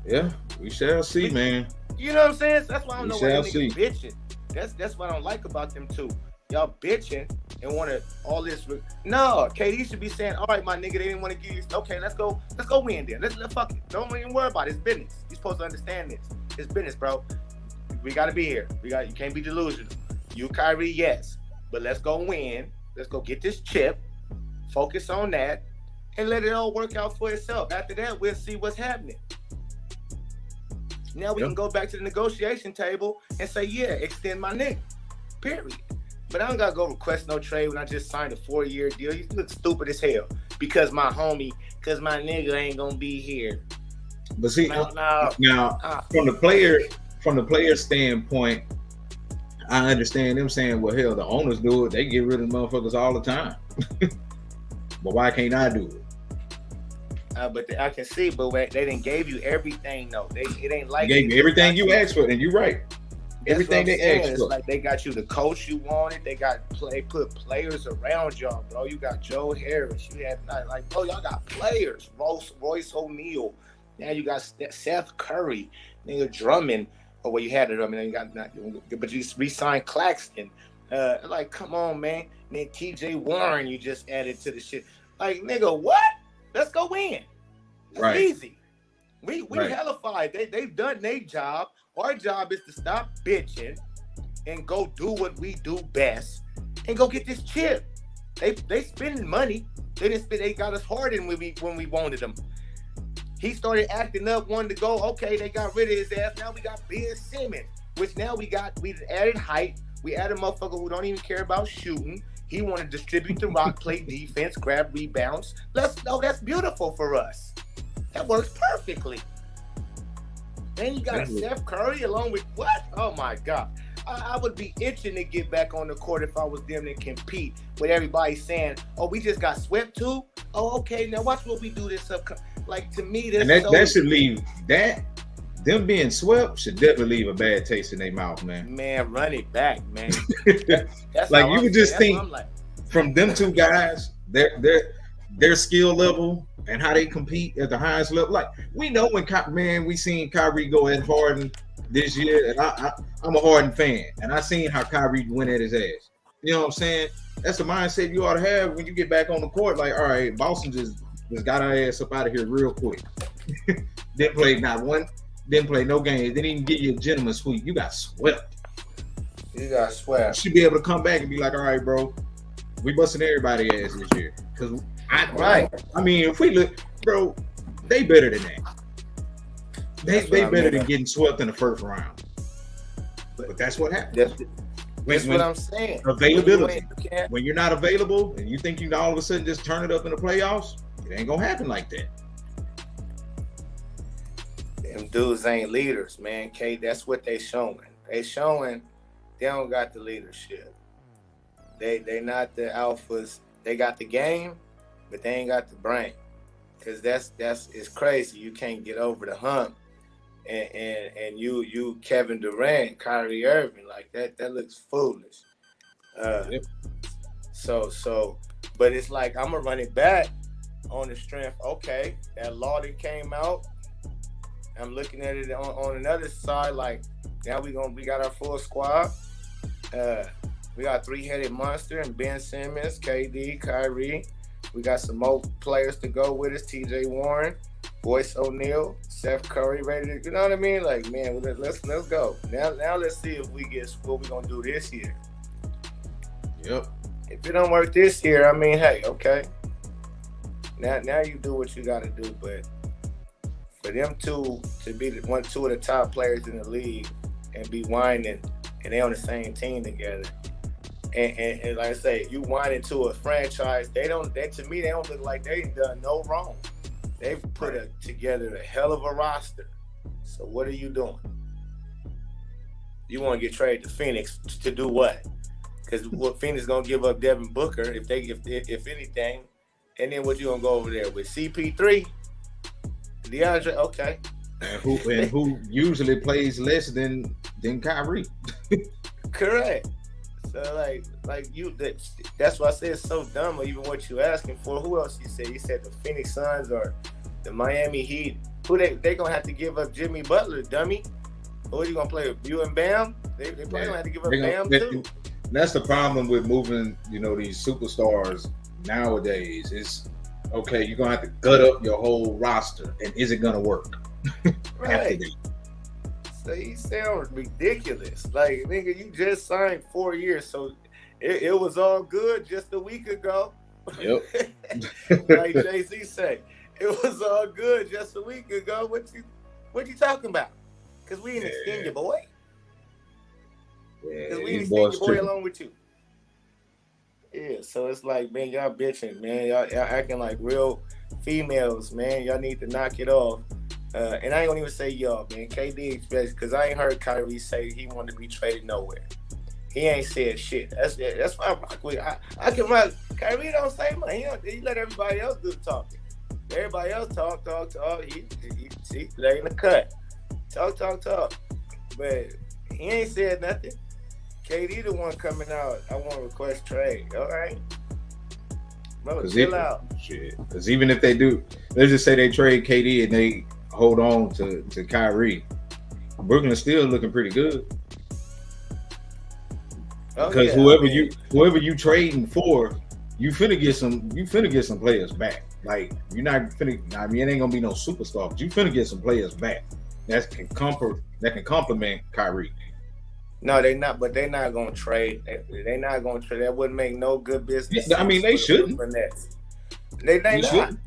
Yeah, we shall see, man. You know what I'm saying? That's why I don't know why shall niggas bitching. That's what I don't like about them two. Y'all bitching and want to all this. No, KD should be saying, "All right, my nigga, they didn't want to give you. Okay, let's go win then. Let's fuck it. Don't even worry about it. It's business. You're supposed to understand this. It's business, bro. We got to be here. You can't be delusional. You, Kyrie, yes, but let's go win. Let's go get this chip. Focus on that, and let it all work out for itself. After that, we'll see what's happening. Now we can go back to the negotiation table and say, yeah, extend my nigga. Period. But I don't gotta go request no trade when I just signed a 4-year deal. You look stupid as hell because my nigga ain't gonna be here. But see, now from the player standpoint, I understand them saying, well, hell, the owners do it. They get rid of motherfuckers all the time. But why can't I do it? But I can see, but they didn't gave you everything though. It ain't like they gave you everything you asked for, and you're right. Everything they asked for. It's like they got you the coach you wanted. They put players around y'all, bro. You got Joe Harris. You had bro, y'all got players. Royce O'Neal. Now you got Seth Curry. Nigga Drummond. Oh, well, you had it. I mean, you got but you re-signed Claxton. Come on, man. And then TJ Warren, you just added to the shit. Like, nigga, what? Let's go win. It's easy. We hellified. They've done their job. Our job is to stop bitching and go do what we do best and go get this chip. They spending money. They got us Harden when we wanted them. He started acting up, wanted to go. Okay, they got rid of his ass. Now we got Ben Simmons, which now we added height. We added a motherfucker who don't even care about shooting. He want to distribute the rock, play defense, grab rebounds. That's beautiful for us. That works perfectly. Then you got a Seth Curry along with what? Oh my God. I would be itching to get back on the court if I was them to compete with everybody saying, oh, we just got swept too? Oh, okay, now watch what we do this up. Like, to me, that should leave them being swept should definitely leave a bad taste in their mouth, man. Man, run it back, man. That's like you would just think from them two guys, their skill level and how they compete at the highest level. Like, we know we seen Kyrie go at Harden this year, and I'm a Harden fan, and I seen how Kyrie went at his ass. You know what I'm saying? That's the mindset you ought to have when you get back on the court. Like, all right, Boston just got our ass up out of here real quick. Didn't play no games. Didn't even give you a gentleman's sweep. You got swept. You should be able to come back and be like, all right, bro, we busting everybody's ass this year. Because I mean, if we look, bro, they better than that. They better than getting swept in the first round. But that's what happens. That's what I'm saying. Availability. When you're not available and you think you can all of a sudden just turn it up in the playoffs, it ain't gonna happen like that. Them dudes ain't leaders, man. K, that's what they showing. They showing they don't got the leadership. They not the alphas. They got the game, but they ain't got the brain. Cause that's it's crazy. You can't get over the hump. And you Kevin Durant, Kyrie Irving, like that looks foolish. So but it's like I'm gonna run it back on the strength. Okay, that law that came out. I'm looking at it on another side, like now we got our full squad. We got three-headed monster and Ben Simmons, KD, Kyrie. We got some more players to go with us. TJ Warren, Royce O'Neal, Seth Curry, ready to, you know what I mean? Like, man, let's go. Now let's see if we get what we're gonna do this year. Yep. If it don't work this year, I mean, hey, okay. Now you do what you gotta do, but for them two to be two of the top players in the league and be whining, and they on the same team together. And like I say, you whining to a franchise, to me, they don't look like they ain't done no wrong. They've put together a hell of a roster. So what are you doing? You want to get traded to Phoenix to do what? Because what Phoenix gonna give up Devin Booker if anything, and then what you gonna go over there with CP3, DeAndre? Okay, and who usually plays less than Kyrie? Correct. So that's why I say it's so dumb. Even what you asking for. Who else you said? You said the Phoenix Suns or the Miami Heat. Who they gonna have to give up Jimmy Butler, dummy? Who are you gonna play with? You and Bam? They probably gonna have to give up Bam too. That's the problem with moving, these superstars nowadays. It's okay, you're gonna have to gut up your whole roster, and is it gonna work? Right. So you sound ridiculous. Like, nigga, you just signed 4 years, so it was all good just a week ago. Yep. Like Jay-Z say, it was all good just a week ago. What you talking about? Because we didn't extend your boy. Because we didn't extend your boy along with you. Yeah, so it's like, man, y'all bitching, man. Y'all acting like real females, man. Y'all need to knock it off. And I ain't gonna even say y'all, man. KD, because I ain't heard Kyrie say he wanted to be traded nowhere. He ain't said shit. That's why I rock with. I can rock. Kyrie don't say much. He let everybody else do the talking. Everybody else talk. He lay in the cut. Talk. But he ain't said nothing. KD the one coming out. I want to request trade. All right. Brother, chill out. Shit. Because even if they do, let's just say they trade KD and they hold on to Kyrie, Brooklyn's still looking pretty good. Because whoever you trading for, you finna get some players back. Like, you're not finna. I mean, it ain't gonna be no superstar, but you finna get some players back that can complement Kyrie. No, they not. But they not gonna trade. They not gonna trade. That wouldn't make no good business. I mean, they shouldn't. They not. Shouldn't.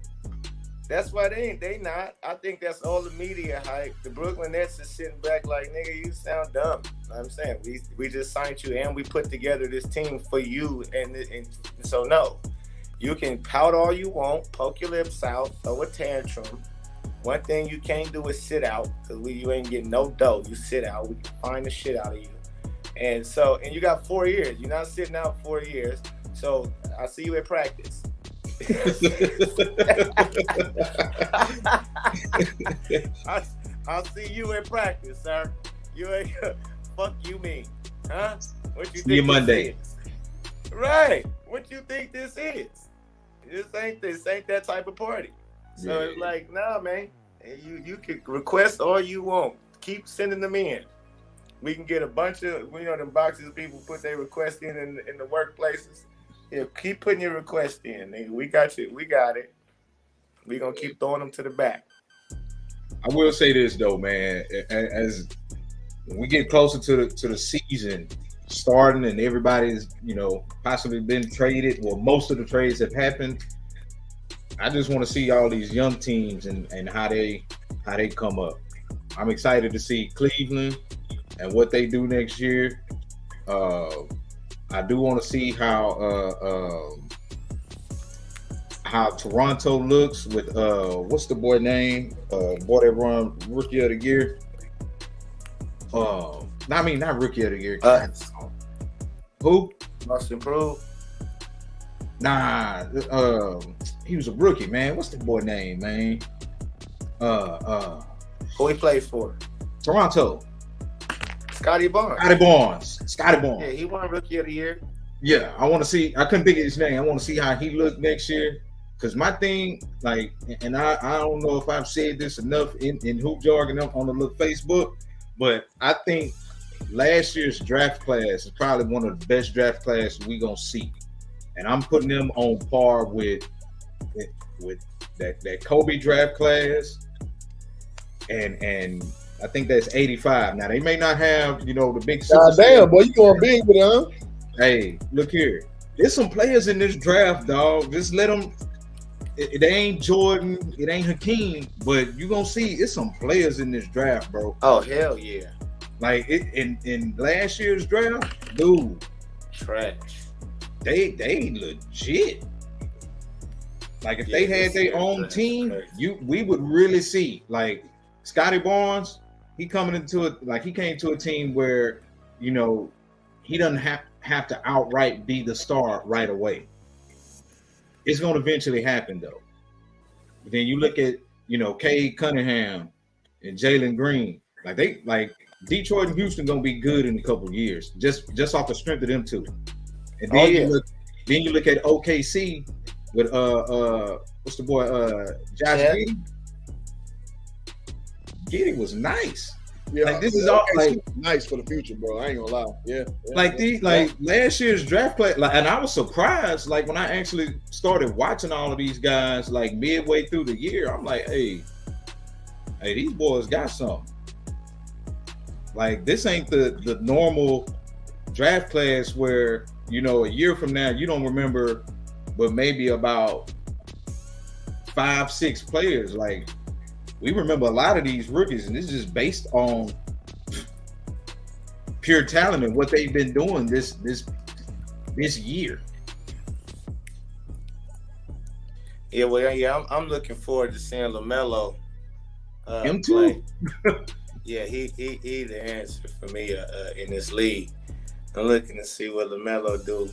That's why they not. I think that's all the media hype. The Brooklyn Nets is sitting back like, nigga, you sound dumb. You know what I'm saying? We just signed you and we put together this team for you. And so, no. You can pout all you want, poke your lips out, throw a tantrum. One thing you can't do is sit out, because you ain't getting no dough. You sit out. We can find the shit out of you. And you got 4 years. You're not sitting out 4 years. So I see you at practice. I'll see you in practice, sir. You ain't fuck you mean, huh? What you think? Monday, right? What you think this is? This ain't that type of party. So It's like, nah, man. You can request all you want. Keep sending them in. We can get a bunch of them boxes people put their request in the workplaces. Yeah, keep putting your request in, nigga. We got you. We got it. We gonna keep throwing them to the back. I will say this though, man. As we get closer to the season starting and everybody's possibly been traded, well, most of the trades have happened. I just want to see all these young teams and how they come up. I'm excited to see Cleveland and what they do next year. I do want to see how Toronto looks with what's the boy name? Boy that run Rookie of the Year. I mean, not Rookie of the Year. Who? Must improve. Nah, he was a rookie, man. What's the boy name, man? Who he plays for? Toronto. Scotty Barnes. Yeah, he won Rookie of the Year. Yeah, I want to see. I couldn't think of his name. I want to see how he looked next year. Because my thing, like, and I don't know if I've said this enough in hoop jargon on the little Facebook, but I think last year's draft class is probably one of the best draft classes we gonna see, and I'm putting them on par with that Kobe draft class, and I think that's 85. Now they may not have the big. Damn, boy, you going big with them? Hey, look here. There's some players in this draft, dog. Just let them. It ain't Jordan, it ain't Hakeem, but you gonna see it's some players in this draft, bro. Oh hell yeah! Like it in last year's draft, dude. Trash. They legit. Like if they had their own team, we would really see like Scotty Barnes. He came to a team where, you know, he doesn't have to outright be the star right away. It's going to eventually happen though. But then you look at, you know, Cade Cunningham and Jalen Green. Like Detroit and Houston gonna be good in a couple of years, just off the strength of them two. And then you look at OKC with what's the boy Josh Giddey. Giddey was nice. Yeah, like this is all like nice for the future, bro. I ain't gonna lie. Yeah. Last year's draft play, and I was surprised. Like when I actually started watching all of these guys, like midway through the year, I'm like, hey, these boys got something. Like this ain't the normal draft class where, you know, a year from now you don't remember, but maybe about 5-6 players. Like we remember a lot of these rookies, and it's just based on pure talent and what they've been doing this year. Yeah, well, yeah, I'm looking forward to seeing LaMelo. Him too. Yeah, he the answer for me in this league. I'm looking to see what LaMelo do.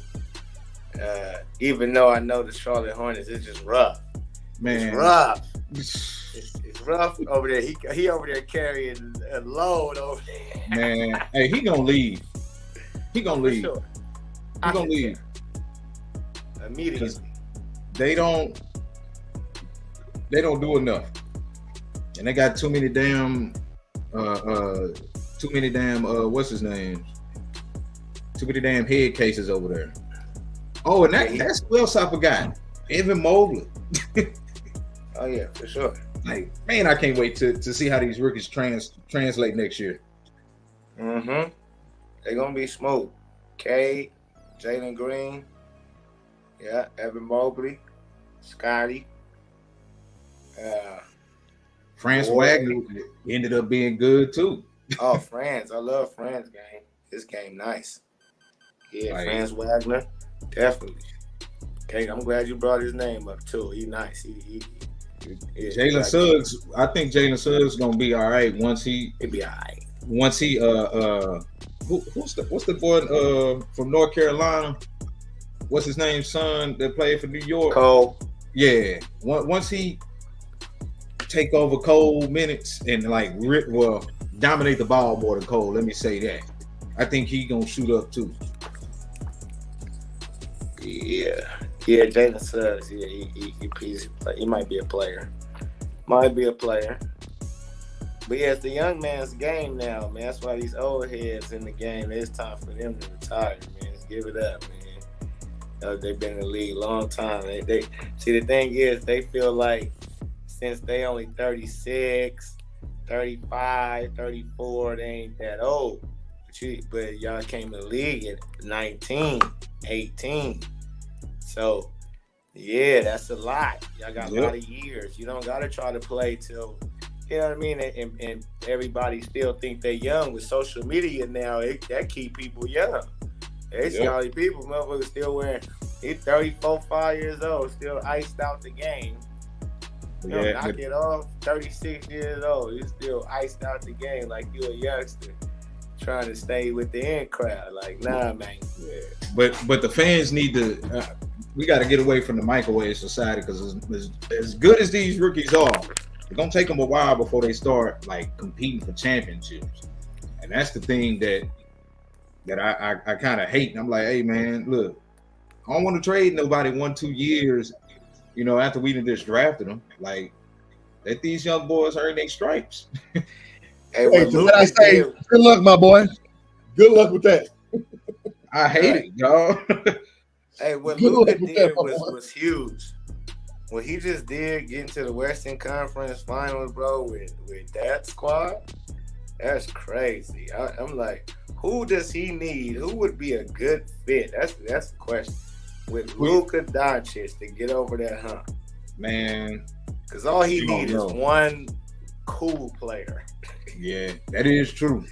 Even though I know the Charlotte Hornets, it's just rough. Man, it's rough. It's rough over there. He over there carrying a load over there. Man, hey, he gonna leave. He gonna leave. Sure. He gonna leave immediately. They don't do enough, and they got too many damn what's his name? Too many damn head cases over there. Oh, and that's who else I forgot. Evan Mobley. Oh yeah, for sure. Like, man, I can't wait to see how these rookies translate next year. Mm-hmm. They're gonna be smooth. Cade, Jalen Green, yeah, Evan Mobley, Scotty. Franz Wagner ended up being good too. Oh, Franz. I love Franz game. His game nice. Yeah, right. Franz Wagner, definitely. Okay, I'm glad you brought his name up too. He nice. Jalen Suggs. I think Jalen Suggs gonna be all right once he. He'll be all right. Once he what's the boy from North Carolina? What's his name? Son that played for New York. Cole. Yeah. Once he take over Cole minutes and dominate the ball more than Cole. Let me say that. I think he gonna shoot up too. Yeah, Jalen Suggs. Yeah, he might be a player. But yeah, it's the young man's game now, man. That's why these old heads in the game, it's time for them to retire, man. Let's give it up, man. They've been in the league a long time. They see, the thing is, they feel like since they only 36, 35, 34, they ain't that old. But y'all came to the league at 19, 18. So, yeah, that's a lot. Y'all got a lot of years. You don't got to try to play till, you know what I mean? And everybody still think they're young. With social media now, that keep people young. They see all these people, motherfuckers still wearing, he's 34, 5 years old, still iced out the game. Knock it off, 36 years old, you still iced out the game like you a youngster. Trying to stay with the in crowd, like nah, man. Yeah. But the fans need to. We got to get away from the microwave society because as good as these rookies are, it's gonna take them a while before they start like competing for championships, and that's the thing that I kind of hate. And I'm like, hey man, look, I don't want to trade nobody 1-2 years, you know, after we done just drafted them. Like, let these young boys earn their stripes. Hey, what I say, good luck, my boy. Good luck with that. I hate it, y'all. Hey, what Luka did was huge. What he just did, getting to the Western Conference Finals, bro, with that squad, that's crazy. I'm like, who does he need? Who would be a good fit? That's the question. With Luka Doncic to get over that hump. Man. Because all he needs is one cool player. Yeah, that is true.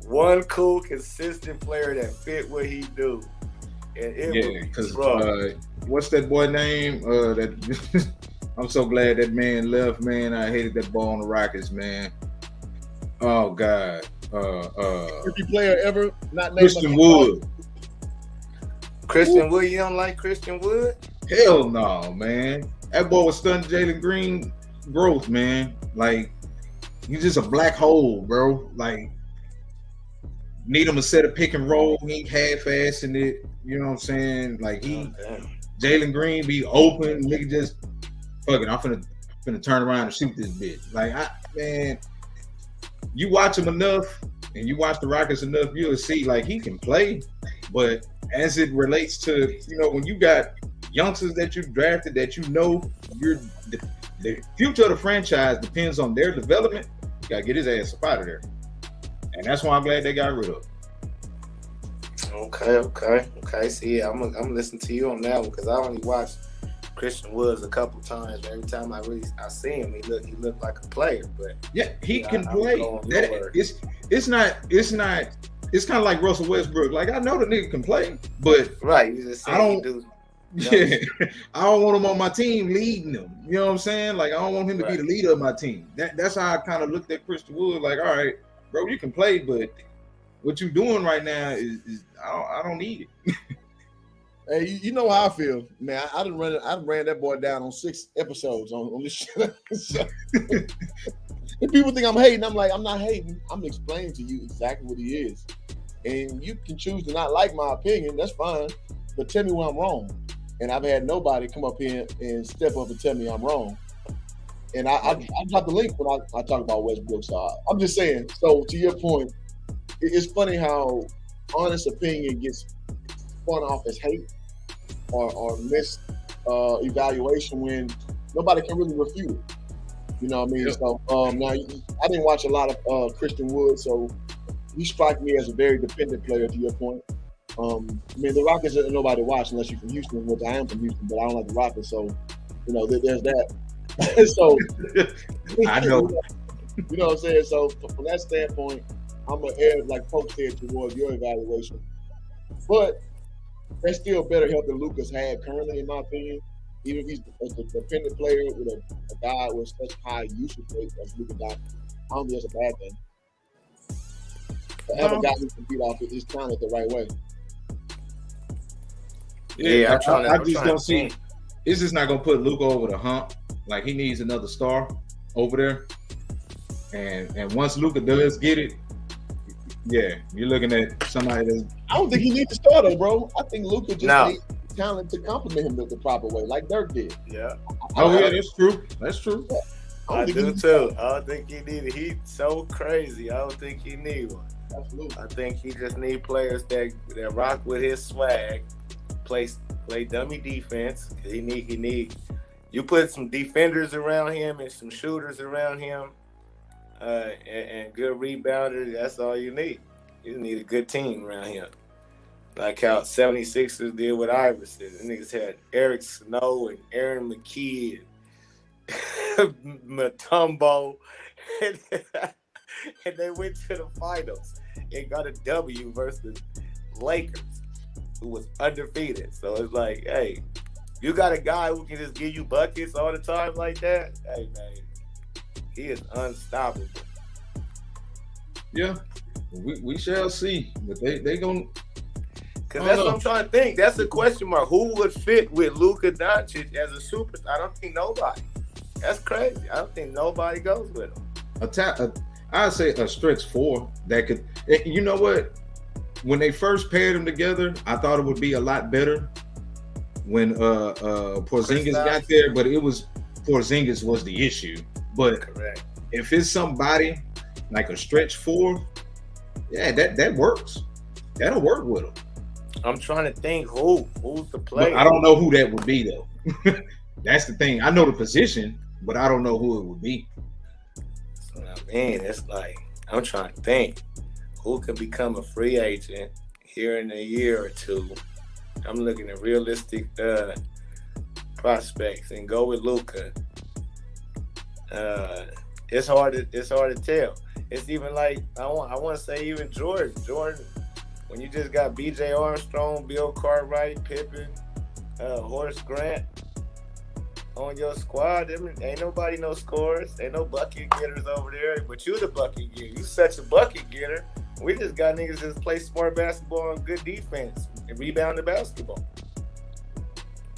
one cool, consistent player that fit what he do. And it because was what's that boy name? That I'm so glad that man left, man. I hated that ball on the Rockets, man. Oh God. Every player ever not named Christian Wood. Christian Wood, you don't like Christian Wood? Hell no, man. That boy was stunning Jalen Green growth, man. Like, he's just a black hole, bro. Like, need him to set a pick and roll. He ain't half-assing it. You know what I'm saying? Like, Jalen Green be open. Nigga just, fuck it, I'm finna turn around and shoot this bitch. Like, man, you watch him enough and you watch the Rockets enough, you'll see, like, he can play. But as it relates to, when you got youngsters that you drafted that you're the future of the franchise depends on their development, you gotta get his ass up out of there. And that's why I'm glad they got rid of him. Okay. See, I'm gonna listen to you on that one because I only watched Christian Woods a couple times. Every time I see him, he looked like a player. But yeah, he can play. It's kind of like Russell Westbrook. Like, I know the nigga can play, but right, you just I don't. Yeah, I don't want him on my team leading them. You know what I'm saying? Like, I don't want him to be the leader of my team. That's how I kind of looked at Christian Wood. Like, all right, bro, you can play, but what you doing right now is I don't need it. Hey, you know how I feel, man. I ran that boy down on 6 episodes on this shit. If people think I'm hating, I'm like, I'm not hating. I'm explaining to you exactly what he is. And you can choose to not like my opinion. That's fine. But tell me when I'm wrong. And I've had nobody come up here and step up and tell me I'm wrong. And I drop the link when I talk about Westbrook. So I'm just saying. So to your point, it's funny how honest opinion gets spun off as hate or mis evaluation when nobody can really refute it. You know what I mean? Yep. So now I didn't watch a lot of Christian Wood, so he strike me as a very dependent player. To your point, I mean the Rockets are nobody watch unless you're from Houston, which I am from Houston, but I don't like the Rockets, so there's that. So I know. You know what I'm saying? So from that standpoint, I'm gonna err like folks said towards your evaluation, but that's still better help than Luka's had currently, in my opinion. Even if he's a dependent player with a guy with such high usage rate as Luka Doncic, I don't think that's a bad thing. To have a guy who can beat off his talent the right way. Yeah, I just don't see. It's just not gonna put Luka over the hump. Like, he needs another star over there. And once Luka does get it, yeah, you're looking at somebody that's. I don't think he needs to start though, bro. I think Luka just needs talent to compliment him the proper way, like Dirk did. Yeah. Yeah, that's true. That's true. Yeah. I do too. I don't think he need it. He's so crazy. I don't think he need one. Absolutely. I think he just need players that rock with his swag, play dummy defense. He need. You put some defenders around him and some shooters around him, and good rebounder. That's all you need. You need a good team around him. Like how 76ers did with Iverson. The niggas had Eric Snow and Aaron McKee and Mutombo. And they went to the finals and got a W versus Lakers, who was undefeated. So it's like, hey, you got a guy who can just give you buckets all the time like that? Hey, man, he is unstoppable. Yeah, we shall see. But they gonna. Because that's what I'm trying to think. That's a question mark. Who would fit with Luka Doncic as a superstar? I don't think nobody. That's crazy. I don't think nobody goes with him. I'd say a stretch 4 that could. You know what? When they first paired them together, I thought it would be a lot better when Porzingis got there, but it was Porzingis was the issue. But correct. If it's somebody like a stretch 4, yeah, that works. That'll work with them. I'm trying to think who's the player. But I don't know who that would be though. That's the thing. I know the position, but I don't know who it would be. Man, it's like I'm trying to think who can become a free agent here in a year or two. I'm looking at realistic prospects and go with Luka. It's hard to tell. it's even like I want to say even Jordan, when you just got B.J. Armstrong, Bill Cartwright, Pippen, Horace Grant on your squad, ain't nobody no scorers, ain't no bucket getters over there, but you the bucket getter. You such a bucket getter. We just got niggas just play smart basketball and good defense and rebound the basketball.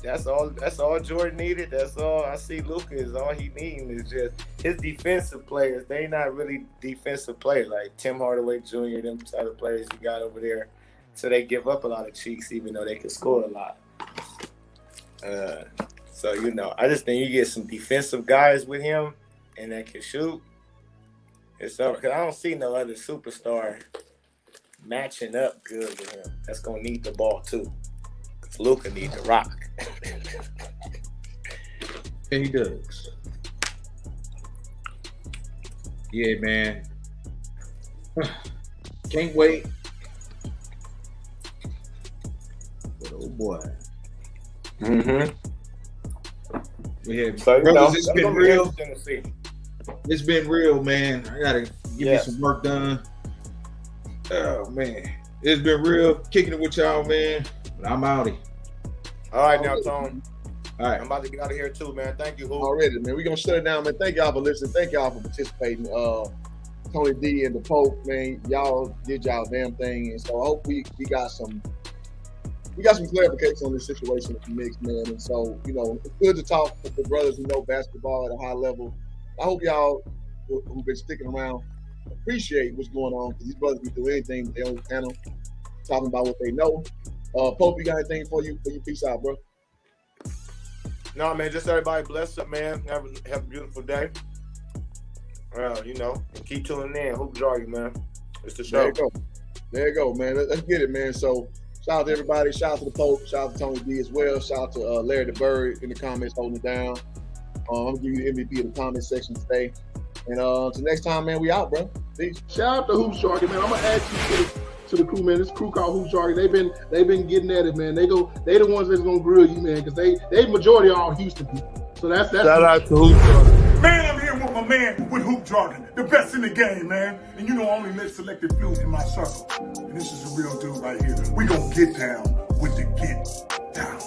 That's all Jordan needed. That's all I see. Luka is all he needing is just his defensive players. They not really defensive players like Tim Hardaway Jr. Them type of players you got over there. So they give up a lot of cheeks even though they can score a lot. So, I just think you get some defensive guys with him and that can shoot. It's over. Because I don't see no other superstar matching up good with him. That's going to need the ball, too. Because Luka needs the rock. And he does. Yeah, man. Can't wait. But, oh, boy. Mm-hmm. Yeah, so, brothers, it's been real. It's been real, man. I gotta give me some work done. Oh man, it's been real. Kicking it with y'all, man. But I'm outie. All right, now, Tone. All right, I'm about to get out of here too, man. Thank you, Hoop. Already, man. We're gonna shut it down, man. Thank y'all for listening. Thank y'all for participating. Tony D and the Pope, man. Y'all did y'all damn thing, and so I hope we got some. We got some clarification on this situation with the Knicks, man. And so, it's good to talk with the brothers who know basketball at a high level. I hope y'all who've been sticking around appreciate what's going on, because these brothers can do anything with their own channel, talking about what they know. Pope, you got anything for you? Peace out, bro. No, man, just everybody bless up, man. Have a beautiful day. And keep tuning in. Hoop Jargon, man. It's the show. There you go, man. Let's get it, man. So, shout out to everybody. Shout out to the Pope. Shout out to Tony D as well. Shout out to Larry the Bird in the comments holding it down. I'm going to give you the MVP of the comment section today. And until next time, man, we out, bro. Peace. Shout out to Hoop Jargon, man. I'm going to add you to the crew, man. This crew called Hoop Jargon. They've been getting at it, man. They the ones that's going to grill you, man, because they majority all Houston people. So that's shout out to Hoop Jargon. Man, I'm here with my man with Hoop Jargon, the best in the game, man. And I only let selected few in my circle. And this is the real dude right here. We gonna get down with the get down.